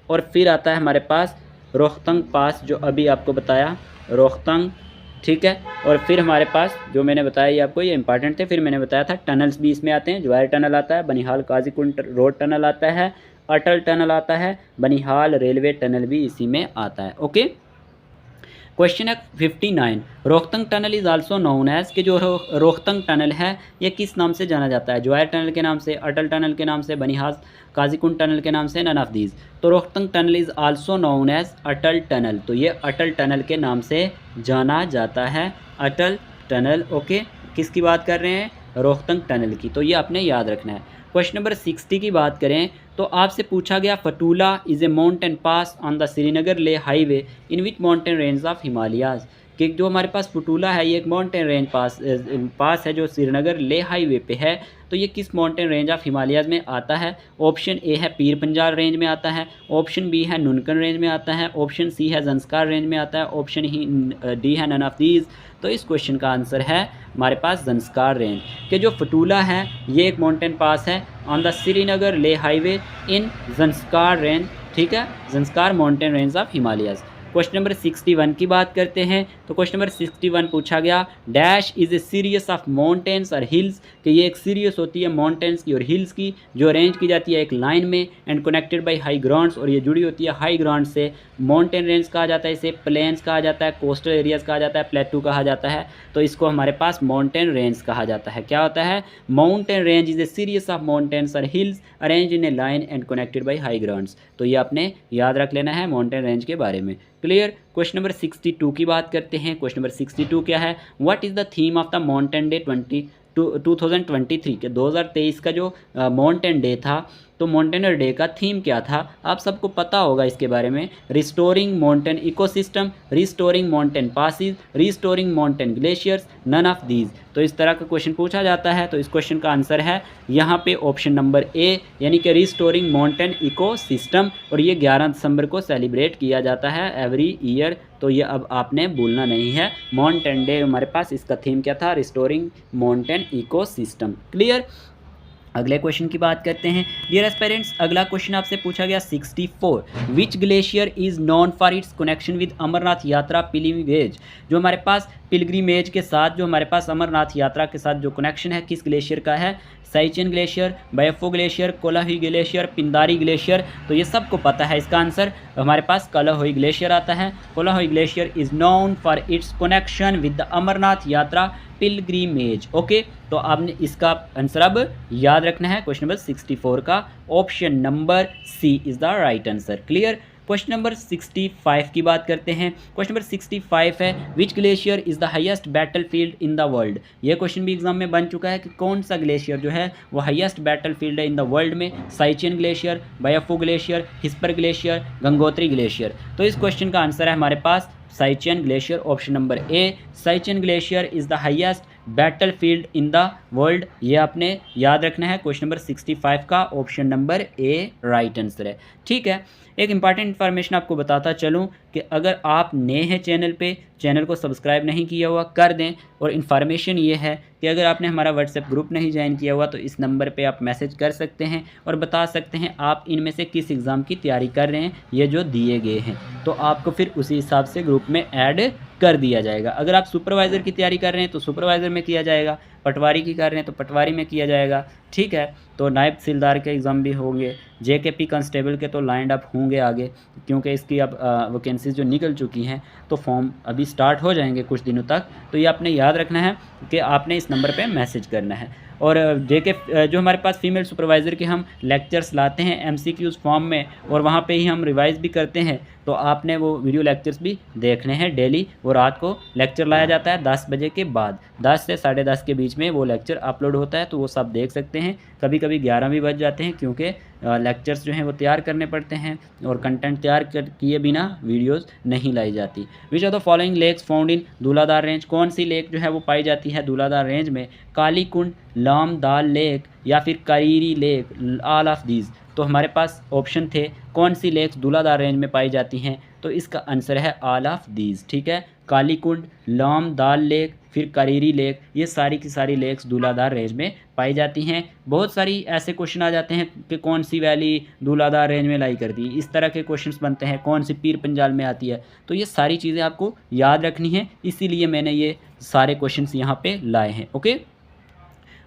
और फिर आता है हमारे पास रोहतंग पास, जो अभी आपको बताया रोहतंग, ठीक है। और फिर हमारे पास जो मैंने बताया ये आपको, ये इंपॉर्टेंट थे। फिर मैंने बताया था टनल्स भी इसमें आते हैं, जवाहर टनल आता है, बनिहाल काजीकुंड रोड टनल आता है, अटल टनल आता है, बनिहाल रेलवे टनल भी इसी में आता है, ओके। क्वेश्चन है 59, Rohtang tunnel is also known as, के जो रोहतंग टनल है ये किस नाम से जाना जाता है, जवाहर टनल के नाम से, अटल टनल के नाम से, बनिहाल काजीकुंड टनल के नाम से, नन ऑफ दीज। तो Rohtang tunnel is also known as Atal tunnel, तो ये अटल टनल के नाम से जाना जाता है, अटल टनल, ओके। किसकी बात कर रहे हैं, रोहतंग टनल की। तो ये आपने याद रखना है। क्वेश्चन नंबर 60 की बात करें तो आपसे पूछा गया, Fotula is a mountain pass on the Srinagar Leh highway in which mountain range of Himalayas, कि जो हमारे पास फटूला है ये एक माउंटेन रेंज पास है जो श्रीनगर ले हाईवे पे है। तो ये किस माउंटेन रेंज ऑफ हिमालयाज में आता है। ऑप्शन ए है पीर पंजाल रेंज में आता है, ऑप्शन बी है नुनकन रेंज में आता है, ऑप्शन सी है ज़ंस्कार रेंज में आता है, ऑप्शन ही डी है नन ऑफ दीज। तो इस क्वेश्चन का आंसर है हमारे पास ज़ंस्कार रेंज, के जो फटूला है ये एक माउंटेन पास है on the Srinagar Leh highway in Zanskar range, ठीक है, Zanskar mountain range of Himalayas. Question number 61 की बात करते हैं। तो क्वेश्चन नंबर 61 पूछा गया, dash is A series of mountains और हिल्स, कि ये एक सीरीज होती है माउंटेन्स की और हिल्स की, जो अरेंज की जाती है एक लाइन में and connected by high grounds, और ये जुड़ी होती है हाई ग्राउंड से। माउंटेन रेंज कहा जाता है इसे, प्लेन्स कहा जाता है, कोस्टल एरियाज कहा जाता है, प्लेटू कहा जाता है। तो इसको हमारे पास माउंटेन रेंज कहा जाता है। क्या होता है? Mountain range is a series of mountains और hills arrange in a line and connected by high grounds. तो ये आपने याद रख लेना है माउंटेन रेंज के बारे में। क्लियर। क्वेश्चन नंबर 62 की बात करते हैं। क्वेश्चन नंबर 62 क्या है? What is the theme of the mountain day 2023 के 2023 का जो माउंटेन डे था, तो माउंटेनर डे का थीम क्या था? आप सबको पता होगा इसके बारे में। Restoring mountain ecosystem, restoring mountain passes, restoring mountain glaciers, none of these. तो इस तरह का क्वेश्चन पूछा जाता है। तो इस क्वेश्चन का आंसर है यहाँ पे ऑप्शन नंबर ए, यानी कि रिस्टोरिंग माउंटेन इकोसिस्टम। और ये 11 दिसंबर को सेलिब्रेट किया जाता है एवरी ईयर। तो ये अब आपने भूलना नहीं है। माउंटेन डे हमारे पास इसका थीम क्या था? Restoring mountain ecosystem. क्लियर। अगले क्वेश्चन की बात करते हैं। डियर एस्पिरेंट्स, अगला क्वेश्चन आपसे पूछा गया 64, which glacier is known for its connection with Amarnath Yatra pilgrimage. जो हमारे पास पिलग्रिमेज के साथ, जो हमारे पास अमरनाथ यात्रा के साथ जो कनेक्शन है, किस ग्लेशियर का है? Siachen glacier, Biafo glacier, Kolahoi glacier, Pindari glacier. तो ये सबको पता है। इसका आंसर हमारे पास कोलाहुई ग्लेशियर आता है। Kolahoi glacier is known for its connection with the Amarnath Yatra pilgrimage. Okay, तो आपने इसका आंसर अब याद रखना है। क्वेश्चन नंबर 64 का option number C is the right answer. Clear. Question number 65 की बात करते हैं। क्वेश्चन नंबर 65 है, which glacier is the highest battle field in the world. ये क्वेश्चन भी एग्जाम में बन चुका है कि कौन सा ग्लेशियर जो है वो हाईएस्ट बैटल फील्ड है इन द वर्ल्ड में। Siachen glacier, Biafo glacier, Hispar glacier, Gangotri glacier. तो इस क्वेश्चन का आंसर है हमारे पास Siachen glacier, option number A. Siachen glacier is the highest battle field in the world. ये आपने याद रखना है। क्वेश्चन नंबर 65 का option number A right answer है। ठीक है। एक इंपॉर्टेंट इन्फॉर्मेशन आपको बताता चलूँ कि अगर आप नए हैं चैनल पे, चैनल को सब्सक्राइब नहीं किया हुआ कर दें। और इन्फॉर्मेशन ये है कि अगर आपने हमारा व्हाट्सएप ग्रुप नहीं ज्वाइन किया हुआ तो इस नंबर पे आप मैसेज कर सकते हैं और बता सकते हैं आप इनमें से किस एग्ज़ाम की तैयारी कर रहे हैं, ये जो दिए गए हैं। तो आपको फिर उसी हिसाब से ग्रुप में ऐड कर दिया जाएगा। अगर आप सुपरवाइज़र की तैयारी कर रहे हैं तो सुपरवाइज़र में किया जाएगा, पटवारी की कर रहे हैं तो पटवारी में किया जाएगा। ठीक है। तो नायब तहसीलदार के एग्ज़ाम भी होंगे, जेकेपी कांस्टेबल के तो लाइंड अप होंगे आगे, क्योंकि इसकी अब वैकेंसीज जो निकल चुकी हैं तो फॉर्म अभी स्टार्ट हो जाएंगे कुछ दिनों तक। तो ये आपने याद रखना है कि आपने इस नंबर पे मैसेज करना है। और जेके जो हमारे पास फीमेल सुपरवाइज़र के हम लेक्चर्स लाते हैं एमसीक्यूज़ फॉर्म में, और वहाँ पे ही हम रिवाइज़ भी करते हैं। तो आपने वो वीडियो लेक्चर्स भी देखने हैं डेली। वो रात को लेक्चर लाया जाता है 10 बजे के बाद, 10 से 10:30 के बीच में वो लेक्चर अपलोड होता है। तो वो सब देख सकते हैं। कभी कभी 11 भी बज जाते हैं, क्योंकि लेक्चर्स जो हैं वो तैयार करने पड़ते हैं और कंटेंट तैयार किए बिना वीडियोस नहीं लाई जाती। Which are the following lakes found in Dhauladhar range. कौन सी लेक जो है वो पाई जाती है धूलाधार रेंज में? काली कुंड, लाम दाल लेक या फिर Kreeri lake, all of these. तो हमारे पास ऑप्शन थे कौन सी लेक्स धूलाधार रेंज में पाई जाती हैं, तो इसका आंसर है ऑल ऑफ दीज। ठीक है। काली कुंड, लाम दाल लेक, फिर करीरी लेक, ये सारी की सारी लेक्स धूलाधार रेंज में पाई जाती हैं। बहुत सारी ऐसे क्वेश्चन आ जाते हैं कि कौन सी वैली धूलाधार रेंज में लाई करती है, इस तरह के क्वेश्चंस बनते हैं। कौन सी पीर पंजाल में आती है। तो ये सारी चीज़ें आपको याद रखनी है, इसीलिए मैंने ये सारे क्वेश्चंस यहाँ पे लाए हैं। ओके।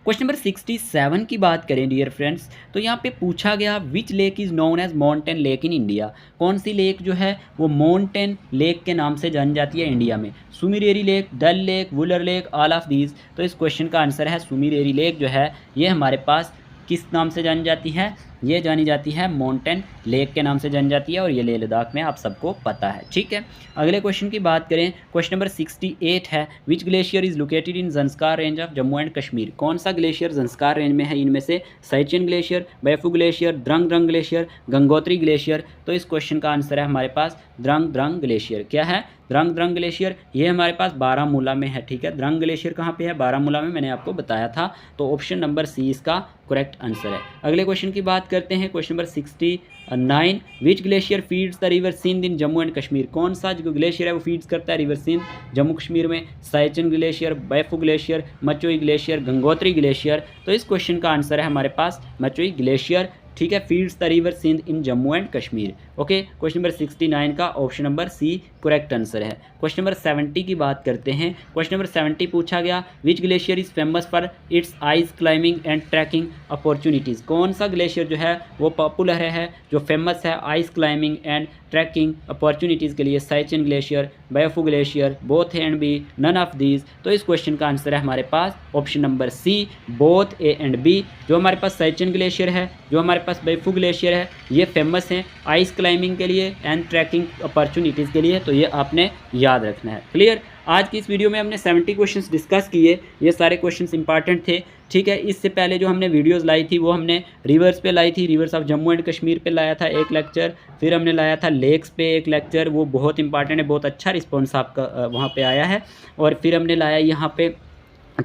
क्वेश्चन नंबर 67 की बात करें डियर फ्रेंड्स, तो यहाँ पे पूछा गया which lake is known as mountain lake in India. कौन सी लेक जो है वो माउंटेन लेक के नाम से जानी जाती है इंडिया में? Tsomoriri lake, Dal lake, Wular lake, all of these. तो इस क्वेश्चन का आंसर है सुमीरेरी लेक जो है ये हमारे पास किस नाम से जानी जाती है? ये जानी जाती है माउंटेन लेक के नाम से जानी जाती है, और ये लेह लद्दाख में आप सबको पता है। ठीक है। अगले क्वेश्चन की बात करें। क्वेश्चन नंबर 68 है, which glacier is located in Zanskar range of Jammu and Kashmir. कौन सा ग्लेशियर ज़ंस्कार रेंज में है? इनमें से Siachen glacier, Biafo glacier, Drang Drung glacier, Gangotri glacier. तो इस क्वेश्चन का आंसर है हमारे पास द्रंग द्रंग ग्लेशियर। क्या है? द्रंग द्रंग ग्लेशियर। ये हमारे पास बारामूला में है। ठीक है। द्रंग ग्लेशियर कहाँ पे है? बारामूला में, मैंने आपको बताया था। तो ऑप्शन नंबर सी इसका करेक्ट आंसर है। अगले क्वेश्चन की बात करते हैं। Question number 69, which glacier feeds the river Sindh in Jammu and Kashmir. कौन सा जो ग्लेशियर है वो फीड्स करता है रिवर सिंध जम्मू कश्मीर में? Siachen glacier, Biafo glacier, Machoi glacier, Gangotri glacier. तो इस क्वेश्चन का आंसर है हमारे पास मचोई ग्लेशियर। ठीक है। Feeds the river Sindh in Jammu and Kashmir. Okay, question number 69 का option number C correct answer है। क्वेश्चन नंबर 70 की बात करते हैं। क्वेश्चन नंबर 70 पूछा गया, which glacier is famous for its ice climbing and trekking opportunities. कौन सा ग्लेशियर जो है वो पॉपुलर है, जो फेमस है ice climbing and trekking opportunities के लिए? Siachen glacier, Biafo glacier, both A and B, none of these. तो इस क्वेश्चन का आंसर है हमारे पास option number C, both A and B. जो हमारे पास साइचिन ग्लेशियर है, जो हमारे पास बैफू ग्लेशियर है, ये फेमस हैं आइस क्लाइंबिंग के लिए एंड ट्रैकिंग अपॉर्चुनिटीज़ के लिए। तो ये आपने याद रखना है। क्लियर? आज की इस वीडियो में हमने 70 क्वेश्चंस डिस्कस किए। ये सारे क्वेश्चंस इंपॉर्टेंट थे, ठीक है। इससे पहले जो हमने वीडियोस लाई थी वो हमने रिवर्स पे लाई थी, reverse of Jammu and Kashmir पे लाया था एक लेक्चर, फिर हमने लाया था लेक्स पे एक लेक्चर, वो बहुत इंपॉर्टेंट है, बहुत अच्छा रिस्पॉन्स आपका वहाँ पे आया है। और फिर हमने लाया यहाँ पे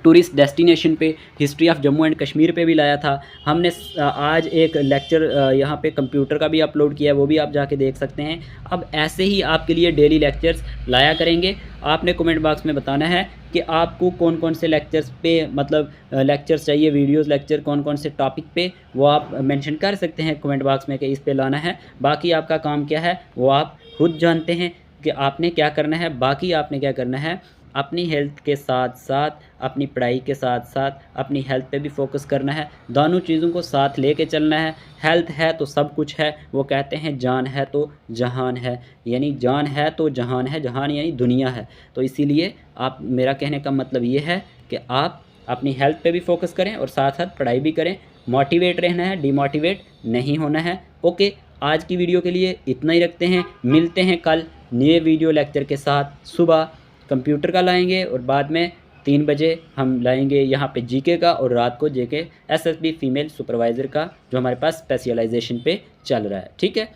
टूरिस्ट डेस्टिनेशन पे, history of Jammu and Kashmir पे भी लाया था हमने। आज एक लेक्चर यहाँ पे कंप्यूटर का भी अपलोड किया है, वो भी आप जाके देख सकते हैं। अब ऐसे ही आपके लिए डेली लेक्चर्स लाया करेंगे। आपने कमेंट बॉक्स में बताना है कि आपको कौन कौन से लेक्चर्स पे, मतलब लेक्चर्स चाहिए, वीडियोस लेक्चर कौन कौन से टॉपिक पे, वो आप मेंशन कर सकते हैं कमेंट बॉक्स में कि इस पे लाना है। बाकी आपका काम क्या है वो आप खुद जानते हैं कि आपने क्या करना है। बाकी आपने क्या करना है, अपनी हेल्थ के साथ साथ, अपनी पढ़ाई के साथ साथ अपनी हेल्थ पे भी फोकस करना है। दोनों चीज़ों को साथ लेके चलना है। हेल्थ है तो सब कुछ है, वो कहते हैं जान है तो जहान है, यानी जान है तो जहान है, जहान यानी दुनिया है। तो इसीलिए आप, मेरा कहने का मतलब ये है कि आप अपनी हेल्थ पे भी फोकस करें और साथ साथ पढ़ाई भी करें। मोटिवेट रहना है, डिमोटिवेट नहीं होना है। ओके, आज की वीडियो के लिए इतना ही रखते हैं। मिलते हैं कल नए वीडियो लेक्चर के साथ। सुबह कंप्यूटर का लाएंगे और बाद में 3 बजे हम लाएंगे यहाँ पे जीके का, और रात को जेके एसएसबी फीमेल सुपरवाइज़र का, जो हमारे पास स्पेशलाइजेशन पे चल रहा है। ठीक है,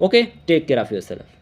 okay, take care of yourself.